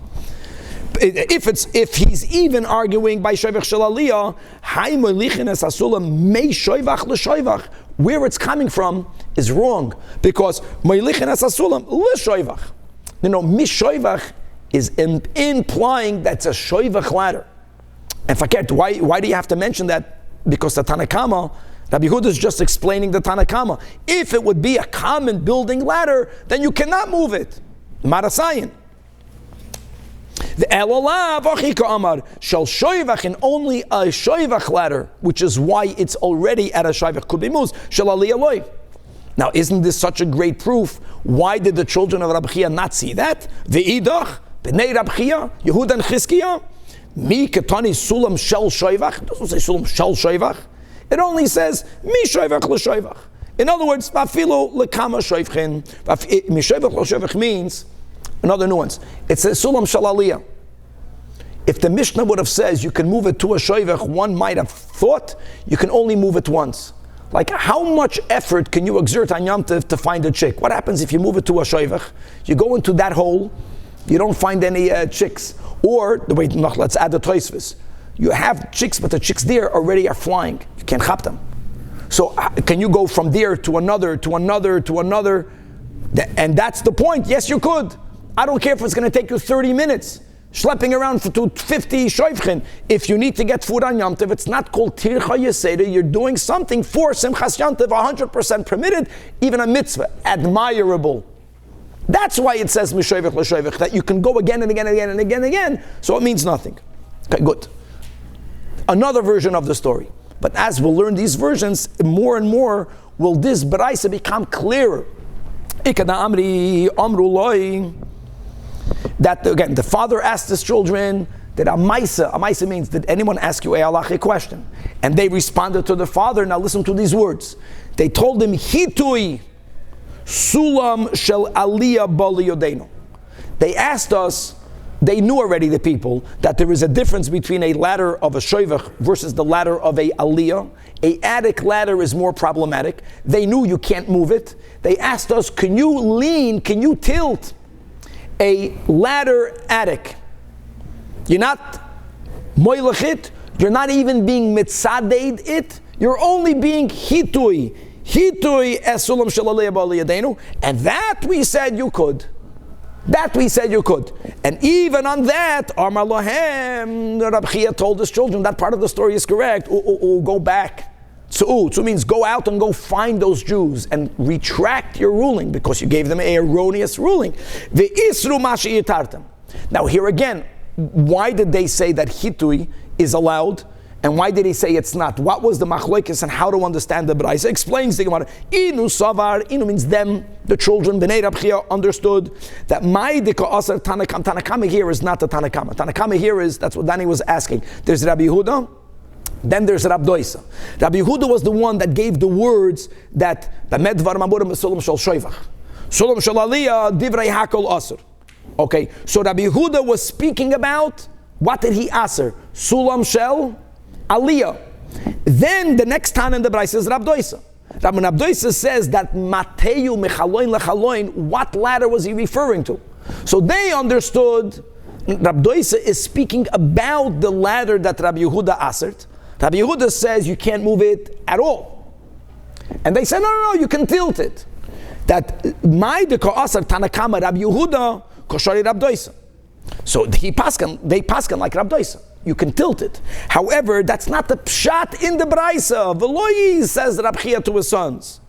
If he's even arguing by shoivach shel Aliyah, hay molichin es hasulam mei shoivach l'shoivach, where it's coming from is wrong, because molichin es hasulam l'shoivach. Mi shoivach is implying that's a shoivach ladder. And forget, why do you have to mention that? Because the Tanakama, Rabbi Yehuda is just explaining the Tanakama. If it would be a common building ladder, then you cannot move it. Marasayin. The Elalav Achika Amar shall shoivach, and only a shoivach ladder, which is why it's already at a shoivach, could be moved. Shall Aliyah loy. Now, isn't this such a great proof? Why did the children of Rabbi Chia not see that? Ve'idach, b'nei Rabbi Chia, Yehuda and Chizkiah, mi ketani sulam shel shoivach. It doesn't say sulam shel shoivach. It only says mi shoivach l'shoivach. In other words, vafilo lekama shoivchin. Mi shoivach l'shoivach means another nuance. It says sulam shel Aliyah. If the Mishnah would have says you can move it to a shoivach, one might have thought you can only move it once. Like, how much effort can you exert on Yom Tov to find a chick? What happens if you move it to a shoivach? You go into that hole, you don't find any chicks. Or, let's add the toisvis. You have chicks, but the chicks there already are flying. You can't chop them. So can you go from there to another, to another, to another? And that's the point. Yes, you could. I don't care if it's going to take you 30 minutes. Schlepping around for 250 shoivchin. If you need to get food on Yom Tov, it's not called tircha yeseda. You're doing something for Simchas Yom Tov, 100% permitted, even a mitzvah, admirable. That's why it says mishoivach l'shoivach, that you can go again and again and again and again and again, so it means nothing. Okay, good. Another version of the story. But as we'll learn these versions, more and more, will this Beitza become clearer. That again, the father asked his children that a maisa means, did anyone ask you a halachic question? And they responded to the father. Now listen to these words. They told him, Hitui sulam shel Aliyah bali yodeinu. They asked us, they knew already, the people, that there is a difference between a ladder of a shoivach versus the ladder of a Aliyah. A attic ladder is more problematic. They knew you can't move it. They asked us, can you tilt a ladder attic? You're not moilachit, you're not even being mitzaded it, you're only being hitui esulam shalalei b'aliyadenu, and that we said you could. And even on that, Amar Lahem, Rab Chia told his children, that part of the story is correct. Go back. So means go out and go find those Jews and retract your ruling because you gave them an erroneous ruling. Ve'isru ma she'itartem. Now here again, why did they say that hitui is allowed? And why did he say it's not? What was the machlokes and how to understand the Beitza? Explains the Gemara. Inu savar, inu means them, the children. Bnei Rab Chia understood that ma'idika asar tanakam. Tanakama here is not the Tanakama. Tanakama here is, that's what Danny was asking. There's Rabbi Yehuda, then there's Rab Doisa. Rabbi Yehuda was the one that gave the words that Bamed var mamurim sulam shel shoivach, sulam shel Aliyah divrei hakol asar. Okay, so Rabbi Yehuda was speaking about, what did he answer? Sulam shel Aliyah. Then the next time in the Beitza is Rab Doisa. Rab Doisa says that Mateyu mechaloin lechaloin, what ladder was he referring to? So they understood Rab Doisa is speaking about the ladder that Rabbi Yehuda answered. Rabbi Yehuda says you can't move it at all. And they said, no, you can tilt it. That my de asar Tanakama Rabbi Yehuda koshari Rab Doisa. So they paskan like Rab Doisa. You can tilt it. However, that's not the pshat in the Beitza. Veloyi, says Rab Chia to his sons.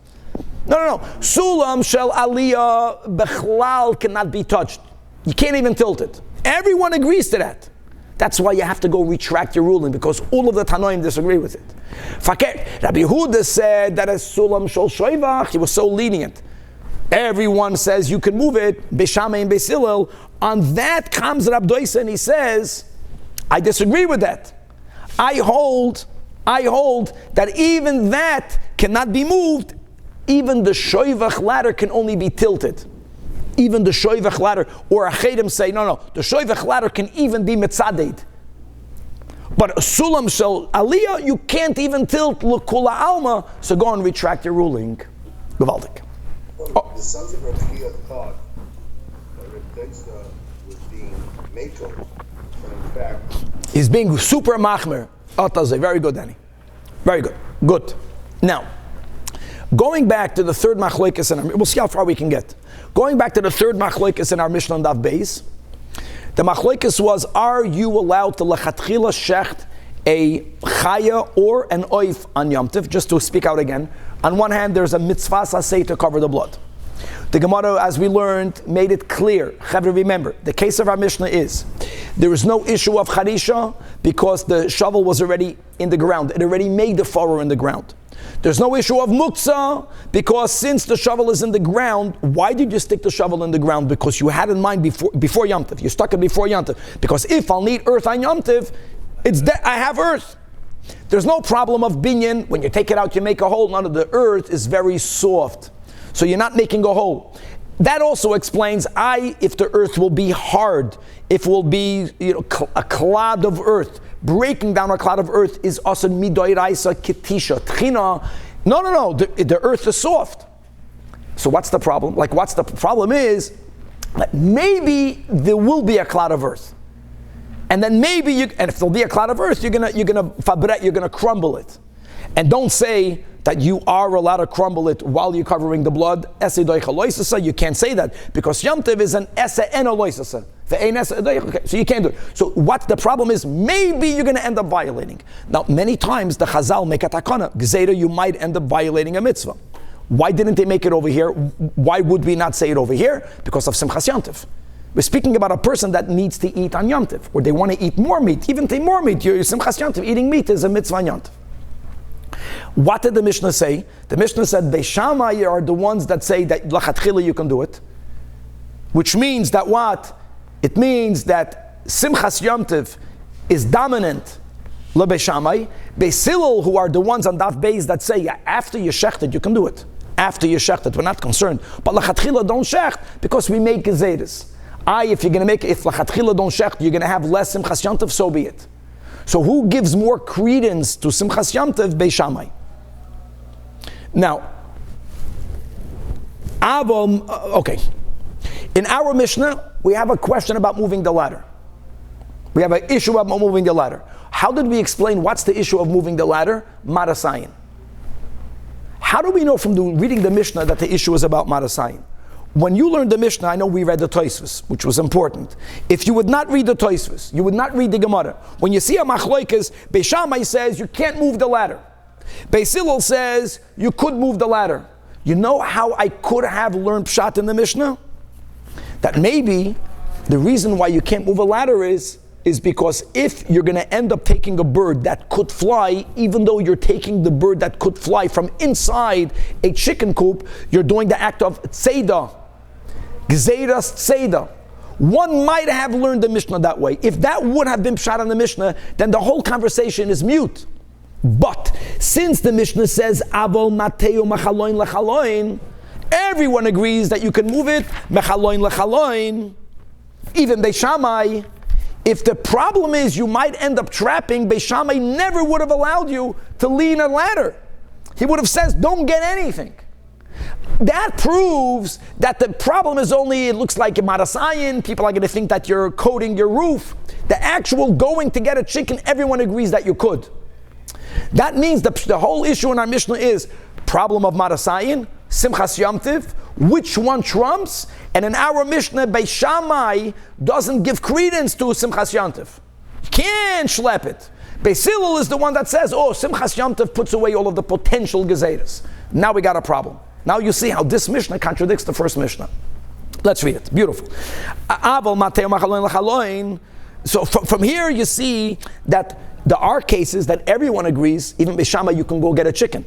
No. Sulam shel Aliyah bechlal cannot be touched. You can't even tilt it. Everyone agrees to that. That's why you have to go retract your ruling, because all of the Tanoim disagree with it. Fakir, Rabbi Yehuda said that as Sulam shel Shoivach, he was so lenient. Everyone says you can move it, Beishamay and Beisilil. On that comes Rab Doisa and he says, I disagree with that. I hold that even that cannot be moved. Even the shoivach ladder can only be tilted. Even the shoivach ladder, or achedim say, no, the shoivach ladder can even be mitzaded. But a sulam shel Aliyah, you can't even tilt l'kula alma, so go and retract your ruling. Gewaldig. The sons of Reb Chia thought that Reb Beitza was being makel, but in fact, he's being super machmer. Very good, Danny. Very good. Good. Now, going back to the third machlokes in our, we'll see how far we can get. Going back to the third machlokes in our Mishnah Daf Beis, the machlokes was, are you allowed to lechatchila shecht a chaya or an oif on Yom Tov? Just to speak out again. On one hand, there's a mitzvah saseh to cover the blood. The Gemara, as we learned, made it clear. Chavre, remember, the case of our Mishnah is, there is no issue of charisha because the shovel was already in the ground. It already made the furrow in the ground. There's no issue of muktzah because since the shovel is in the ground, why did you stick the shovel in the ground? Because you had in mind before Yom Tov. You stuck it before Yom Tov. Because if I'll need earth on Yom Tov, I have earth. There's no problem of binyan. When you take it out, you make a hole. None of the earth is very soft. So you're not making a hole. That also explains if the earth will be hard, if it will be a clod of earth. Breaking down a cloud of earth is also midoiraisa kitisha tchina. No. The earth is soft. So what's the problem? What's the problem is that maybe there will be a cloud of earth, and then maybe and if there'll be a cloud of earth, you're gonna crumble it, and don't say that you are allowed to crumble it while you're covering the blood. You can't say that because Yom Tov is an esa en aloisasa. So you can't do it. So what the problem is, maybe you're going to end up violating. Now, many times the Chazal make a takana. Gzeira, you might end up violating a mitzvah. Why didn't they make it over here? Why would we not say it over here? Because of Simchas Yom Tov. We're speaking about a person that needs to eat on Yom Tov, or they want to eat more meat. Even more meat. You're Simchas Yom Tov, eating meat is a mitzvah on Yom Tov. What did the Mishnah say? The Mishnah said, Beis Shammai are the ones that say that lachatchila you can do it. Which means that what? It means that Simchas Yom Tov is dominant leBeis Shammai. Beis Hillel, who are the ones on Daf Beis that say, yeah, after you shechted, you can do it. After you shechted, we're not concerned. But lachatchila don't shecht because we make gezeres. If you're going to if lachatchila don't shecht, you're going to have less Simchas Yom Tov, so be it. So who gives more credence to Simchas Yom Tov? Beis Shammai. Now, okay. In our Mishnah, we have a question about moving the ladder. We have an issue about moving the ladder. How did we explain what's the issue of moving the ladder? Marasayin. How do we know from reading the Mishnah that the issue is about Marasayin? When you learned the Mishnah, I know we read the Tosfos, which was important. If you would not read the Tosfos, you would not read the Gemara. When you see a machloikas, Beis Shammai says you can't move the ladder. Beis Hillel says you could move the ladder. You know how I could have learned Pshat in the Mishnah? That maybe the reason why you can't move a ladder is because if you're going to end up taking a bird that could fly, even though you're taking the bird that could fly from inside a chicken coop, you're doing the act of tzeda. Gzeiras tzeda. One might have learned the Mishnah that way. If that would have been Pshat in the Mishnah, then the whole conversation is mute. But since the Mishnah says Avol Mateo Machaloin Lechaloin, everyone agrees that you can move it Mechaloin Lechaloin. Even Beis Shammai. If the problem is you might end up trapping, Beis Shammai never would have allowed you to lean a ladder. He would have said, don't get anything. That proves that the problem is only, it looks like a marasayin, people are going to think that you're coating your roof. The actual going to get a chicken, everyone agrees that you could. That means the whole issue in our Mishnah is problem of marasayin, Simchas Yom Tov, which one trumps? And in our Mishnah, Beis Shammai doesn't give credence to Simchas Yom Tov. You can't schlep it. Beis Hillel is the one that says, Simchas Yom Tov puts away all of the potential gezeres. Now we got a problem. Now you see how this Mishnah contradicts the first Mishnah. Let's read it. Beautiful. So from here you see that there are cases that everyone agrees, even Beis Shammai, you can go get a chicken.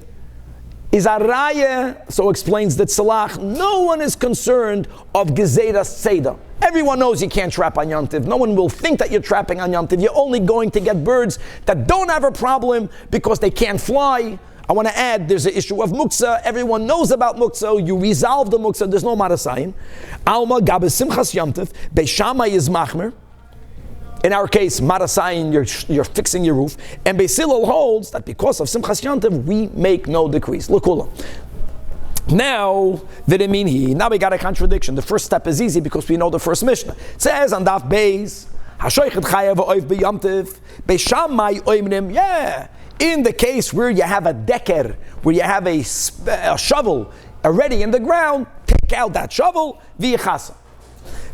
Is a raya, so explains that Salah, no one is concerned of Gezeiras Seder. Everyone knows you can't trap on Yom Tov. No one will think that you're trapping on Yom Tov. You're only going to get birds that don't have a problem because they can't fly. I want to add, there's an issue of muksa. Everyone knows about muksa. You resolve the muksa. There's no marasayin. Alma gabes simchas Yom Tov. Beis Shammai is machmer. In our case, marasayin, you're fixing your roof. And Beis Hillel holds that because of simchas Yom Tov, we make no decrees. L'kula. Now, now we got a contradiction. The first step is easy because we know the first Mishnah. It says on Daf Beis, Hashoichet chayav oif b'Yom Tov. Beis Shammai oimnim, yeah. In the case where you have a decker, where you have a shovel already in the ground, take out that shovel, v'yichasa.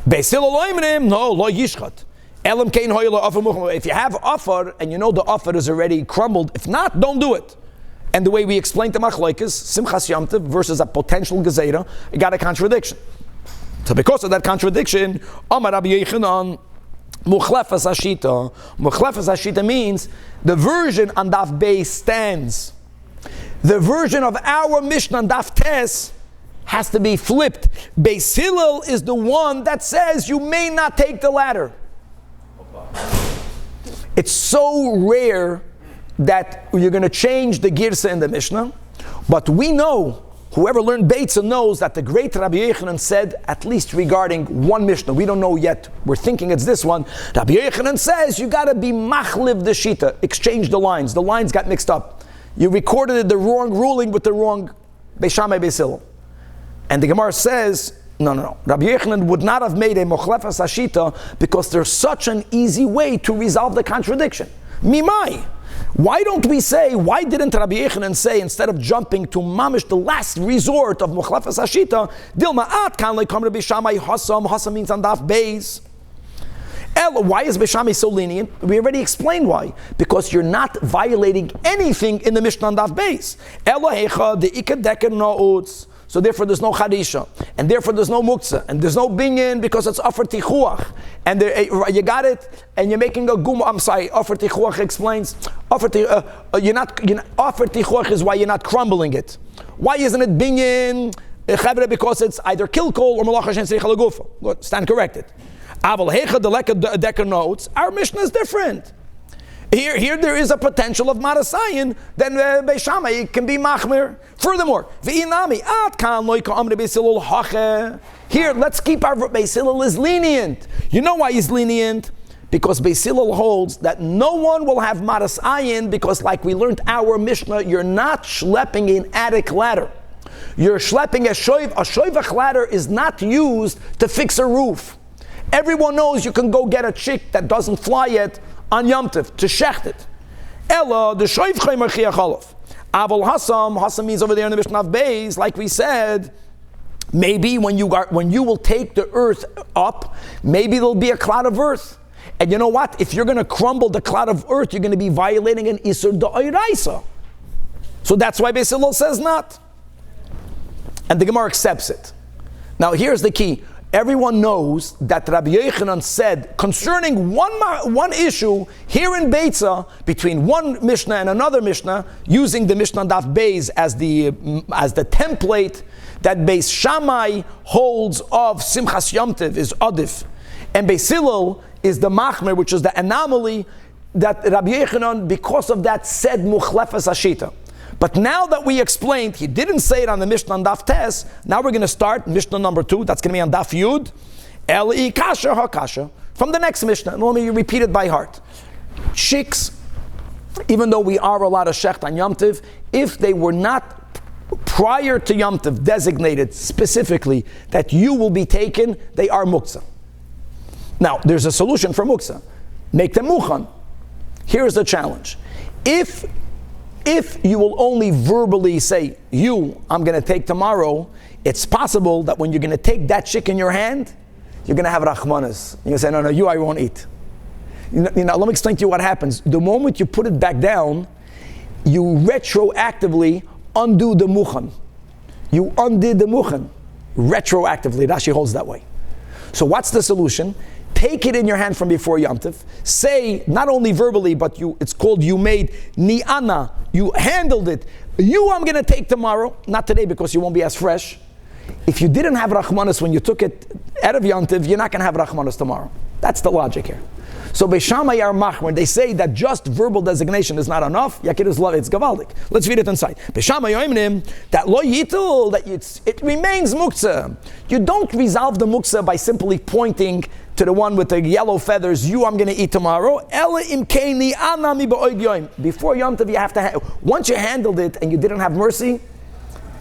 Beis Hillel oimnim, no, lo yishchat. If you have offer and you know the offer is already crumbled, if not, don't do it. And the way we explained the machlokes, Simchas Yom Tov versus a potential gezerah, you got a contradiction. So because of that contradiction, Amar Rabbi Yochanan, Muchlefas Hashita. Muchlefas Hashita means the version on Daf Beis stands. The version of our Mishnah on Daf Tes has to be flipped. Beis Hillel is the one that says you may not take the ladder. It's so rare that you're going to change the girsa in the Mishnah, but we know, whoever learned Beitza knows that the great Rabbi Yochanan said, at least regarding one Mishnah, we don't know yet, we're thinking it's this one, Rabbi Yochanan says you got to be machliv the shita, exchange the lines got mixed up. You recorded the wrong ruling with the wrong Beis Shammai Beis Hillel. And the Gemara says, no. Rabbi Yochanan would not have made a mochlefas hashita because there's such an easy way to resolve the contradiction. Mimai. Why don't we say, why didn't Rabbi Yochanan say, instead of jumping to mamish, the last resort of mochlefas hashita, dilma at kan lekom Rabbi Shammai Hassan. Hassan means on Daf Beis. Why is Beis Shammai so lenient? We already explained why. Because you're not violating anything in the Mishnah on Daf Beis. so therefore there's no charisha, and therefore there's no muktzah, and there's no binyan because it's offer tichuach, and you got it, and you're making a gum. I'm sorry, offer tichuach explains offer tichuach is why you're not crumbling it. Why isn't it binyan? Because it's either kilkol or malacha shen tzricha legufa. Good, stand corrected. Aval hecha deleka decker notes. Our Mishnah is different. Here there is a potential of marasayin, then Beis Shammai can be machmir. Furthermore, v'inami at kan loika amre Beis Hillel hache. Here, let's keep our Beis Hillel is lenient. You know why he's lenient? Because Beis Hillel holds that no one will have marasayin because, like we learned our Mishnah, you're not schlepping an attic ladder. You're schlepping a shoiv. A shoivach ladder is not used to fix a roof. Everyone knows you can go get a chick that doesn't fly yet on Yom Tov to shecht it. Ella the shoiv chaymer chiachalov. Aval Hassan means over there in the Mishnah of Beis, like we said, maybe when you will take the earth up, maybe there'll be a cloud of earth. And you know what? If you're going to crumble the cloud of earth, you're going to be violating an isur da'iraisa. So that's why Beis Hillel says not. And the Gemara accepts it. Now here's the key. Everyone knows that Rabbi Yochanan said concerning one issue here in Beitza, between one Mishnah and another Mishnah, using the Mishnah Daf Beis as the template, that Beis Shammai holds of Simchas Yom Tov is Adif, and Beis Hillel is the Machmer, which is the anomaly, that Rabbi Yochanan, because of that, said Muchlefes Hashita. But now that we explained, he didn't say it on the Mishnah on Daf Tes, now we're going to start Mishnah number 2, that's going to be on Daf Yud, Eli Kasha HaKasha, from the next Mishnah, and let me repeat it by heart. Chicks, even though we are allowed to shecht on Yom Tov, if they were not prior to Yom Tov designated specifically that you will be taken, they are muktzah. Now, there's a solution for muktzah. Make them muchan. Here's the challenge. If you will only verbally say, I'm going to take tomorrow, it's possible that when you're going to take that chick in your hand, you're going to have rachmanas. You're going to say, no, you I won't eat. Let me explain to you what happens. The moment you put it back down, you retroactively undo the muchan. You undid the muchan. Retroactively, Rashi holds that way. So what's the solution? Take it in your hand from before Yom Tov. Say, not only verbally, but it's called you made ni'ana. You handled it. I'm going to take tomorrow. Not today because you won't be as fresh. If you didn't have Rachmanis when you took it out of Yom Tov, you're not going to have Rachmanis tomorrow. That's the logic here. So Beis Shammai are machmer. They say that just verbal designation is not enough. Yakir is love. It's gavaldik. Let's read it inside. Beis Shammai yoimnim that lo yitul, that it remains muktzah. You don't resolve the muktzah by simply pointing to the one with the yellow feathers. I'm going to eat tomorrow. Ela imkeini anami ba'od yoim. Before Yom Tov, you have to. Once you handled it and you didn't have mercy,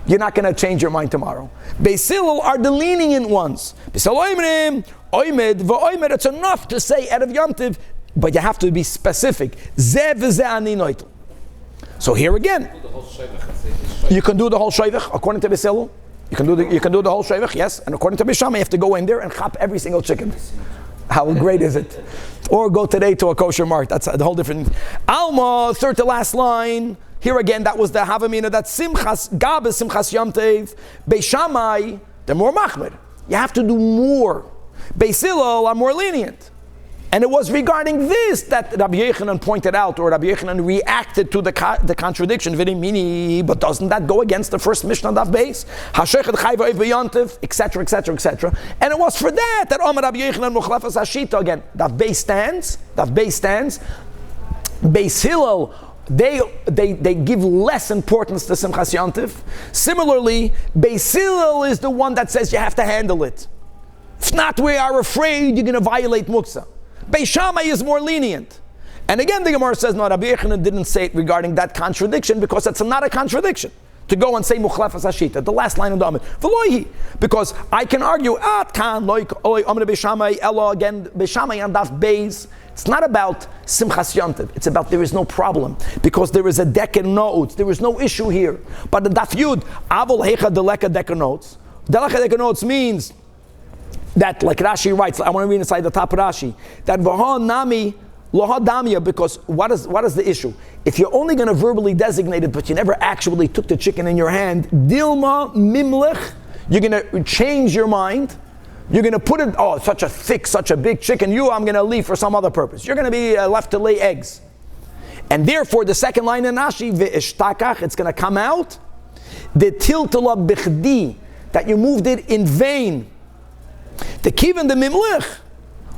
you're not going to change your mind tomorrow. Beis Hillel are the lenient ones. Beis Hillel oimrim. Oimed v'oimed, it's enough to say out of Yom Tov, but you have to be specific. Zeh v'zeh ani noitel. So here again, you can do the whole shayvach according to Beis Hillel. You can do the whole shayvach, yes. And according to Beis Shammai, you have to go in there and chop every single chicken. How great is it? Or go today to a kosher market. That's the whole different. Alma, third to last line. Here again, that was the Havamina, that Simchas, Gabes, Simchas Yom Tov. Beis Shammai, they're more machmir. You have to do more. Beis Hillel are more lenient. And it was regarding this that Rabbi Yochanan pointed out, or Rabbi Yochanan reacted to the contradiction, but doesn't that go against the first Mishnah Daf Beis? Etc., etc., etc. And it was for that Omar Rabbi Yochanan Muchlefas Hashita, again, Daf Beis stands. Beis Hillel, they give less importance to Simchas Yom Tov. Similarly, Beis Hillel is the one that says you have to handle it. If not, we are afraid you're going to violate muktzah. Beis Shammai is more lenient. And again, the Gemara says, no, Rabbi Yochanan didn't say it regarding that contradiction because it's not a contradiction. To go and say Muchlefas Hashita, the last line of the Amid. V'loihi. Because I can argue, kan loik oy Amid Beis Shammai, Ella, again, Beis Shammai and Daf Beis. It's not about Simchas Yom Tov. It's about there is no problem. Because there is a decker notes. There is no issue here. But the Daf Yud, Avol Hecha Deleka Decker notes. Deleka Decker notes means that, like Rashi writes, I want to read inside the top of Rashi, that V'ha Nami Lohadamia, because what is the issue? If you're only going to verbally designate it, but you never actually took the chicken in your hand, Dilma Mimlech, you're going to change your mind. You're going to put it, such a thick, such a big chicken, I'm going to leave for some other purpose. You're going to be left to lay eggs. And therefore, the second line in Rashi, Ve'ishtakach, it's going to come out, the tiltala bichdi, that you moved it in vain. The kivan the mimlech,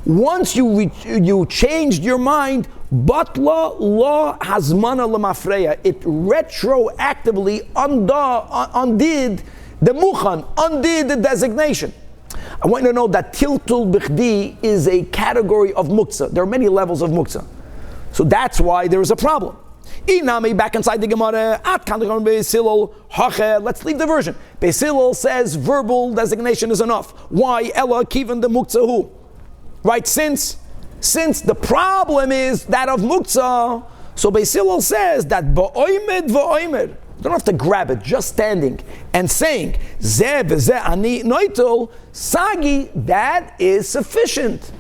once you changed your mind, batla la hazmana lemafreya, it retroactively undid the muchan, undid the designation. I want you to know that tiltul bichdi is a category of muktzah. There are many levels of muktzah. So that's why there is a problem. Inami, back inside the Gemara, let's leave the version. Beis Hillel says verbal designation is enough. Why? Ella kivan the muktzah. Right? Since the problem is that of muktzah, so Beis Hillel says that ba'oimed va'oimed. You don't have to grab it, just standing and saying, Zeh v'zeh ani noitel, sagi, that is sufficient.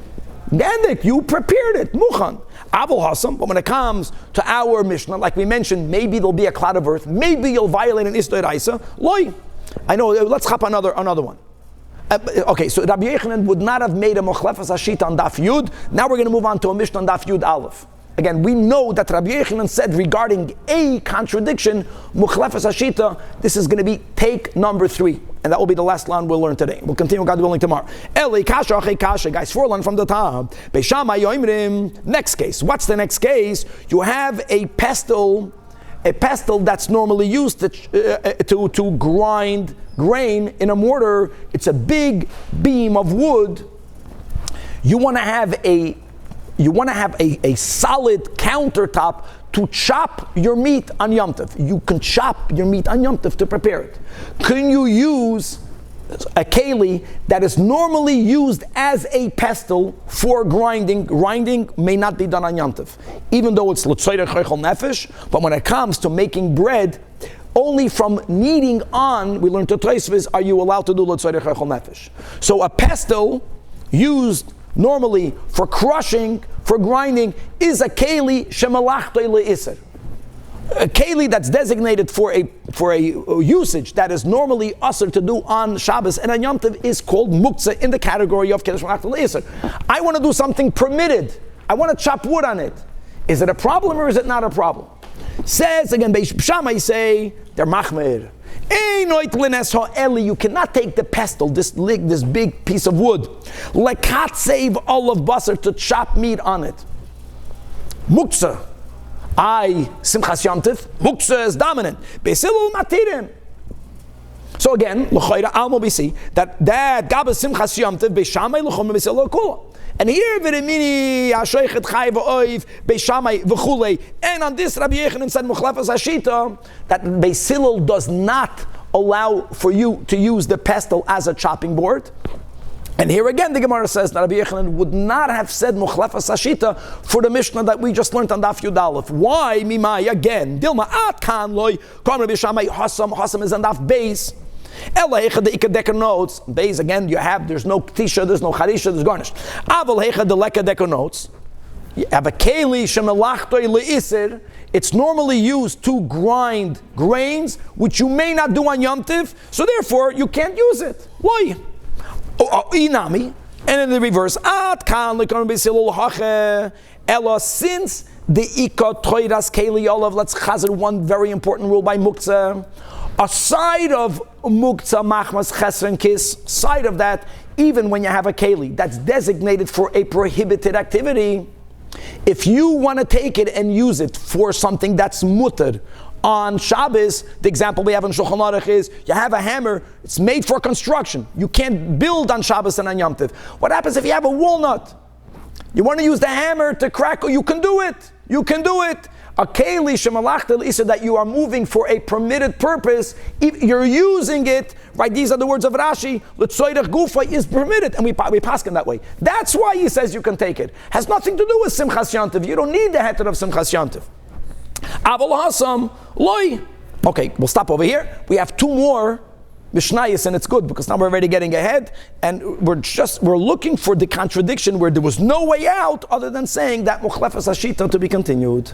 Gendik, you prepared it, muchan. Avol Hassan, but when it comes to our Mishnah, like we mentioned, maybe there'll be a cloud of earth, maybe you'll violate an Istor Raisa. Loi. I know, let's chop another one. Okay, so Rabbi Yochanan would not have made a Mochlefes Hashita on Daf Yud. Now we're going to move on to a Mishnah on Daf Yud Aleph. Again, we know that Rabbi Yochanan said regarding a contradiction, Mochlefes Hashita, this is going to be take number 3. And that will be the last line we'll learn today. We'll continue, God willing, tomorrow. Eli kasha achei kasha, guys, 4 lines from the top. Beishamai yoimrim. Next case. What's the next case? You have a pestle that's normally used to grind grain in a mortar. It's a big beam of wood. You want to have a solid countertop to chop your meat on Yom Tov. You can chop your meat on Yom Tov to prepare it. Can you use a keli that is normally used as a pestle for grinding? Grinding may not be done on Yom Tov, even though it's l'tzoyrech chaychol nefesh. But when it comes to making bread, only from kneading on, we learned to Tosfos, are you allowed to do l'tzoyrech chaychol nefesh. So a pestle used normally for crushing, for grinding, is a keli shemalachtoi le'iser. A keli that's designated for a usage that is normally usher to do on Shabbos and on Yom Tov is called muktzah in the category of keli shemalachtoi le'iser. I want to do something permitted. I want to chop wood on it. Is it a problem or is it not a problem? Says again, Beis Shammai say they're machmer. You cannot take the pestle, this big piece of wood, lekatsev olive basar, to chop meat on it. Muktzah, simchas Yom Tov, muktzah is dominant. Beis Hillel matirim. So again, l'chayra almo bisi that gabas simchas Yom Tov Beis Shammai l'chom Beis Hillel kula. And here, v'remini ashoichet chai v'oiv Beis Shammai v'chulei. And on this, Rabbi Yochanan said Mochlefes Hashita that Beis Hillel does not allow for you to use the pestle as a chopping board. And here again, the Gemara says that Rabbi Yochanan would not have said Mochlefes Hashita for the Mishnah that we just learned on Daf Yud Aleph. Why? Mimai again. Dilma at kan loy. Koren Rabbi Shammai Hassan is on Daf Beis. Elyahu the Ikadeker notes. Beis again. There's no tisha, there's no charisha, there's garnish. Avalhecha the Lekadeker notes. You have a keli shemelachtoi le'iser. It's normally used to grind grains, which you may not do on Yom Tov, so therefore you can't use it. Why? Inami, and in the reverse, Ella, since the Ika Toiras Keli Olav, let's chazir one very important rule by Muktzah. Aside of Muktzah Machmas Chesren Kis, side of that, even when you have a Keli that's designated for a prohibited activity, if you want to take it and use it for something that's mutter on Shabbos, the example we have in Shulchan Aruch is you have a hammer, it's made for construction. You can't build on Shabbos and on Yom Tov. What happens if you have a walnut? You want to use the hammer to crack, you can do it. You can do it. A keli shemalachtel is that you are moving for a permitted purpose. If you're using it, right? These are the words of Rashi. L'tzoyrech gufa is permitted, and we paskin that way. That's why he says you can take it. Has nothing to do with simchas Yom Tov. You don't need the heter of simchas Yom Tov. Avol Hassan loy. Okay, we'll stop over here. We have two more Mishnayos, and it's good because now we're already getting ahead, and we're looking for the contradiction where there was no way out other than saying that Muchlefes Hashita to be continued.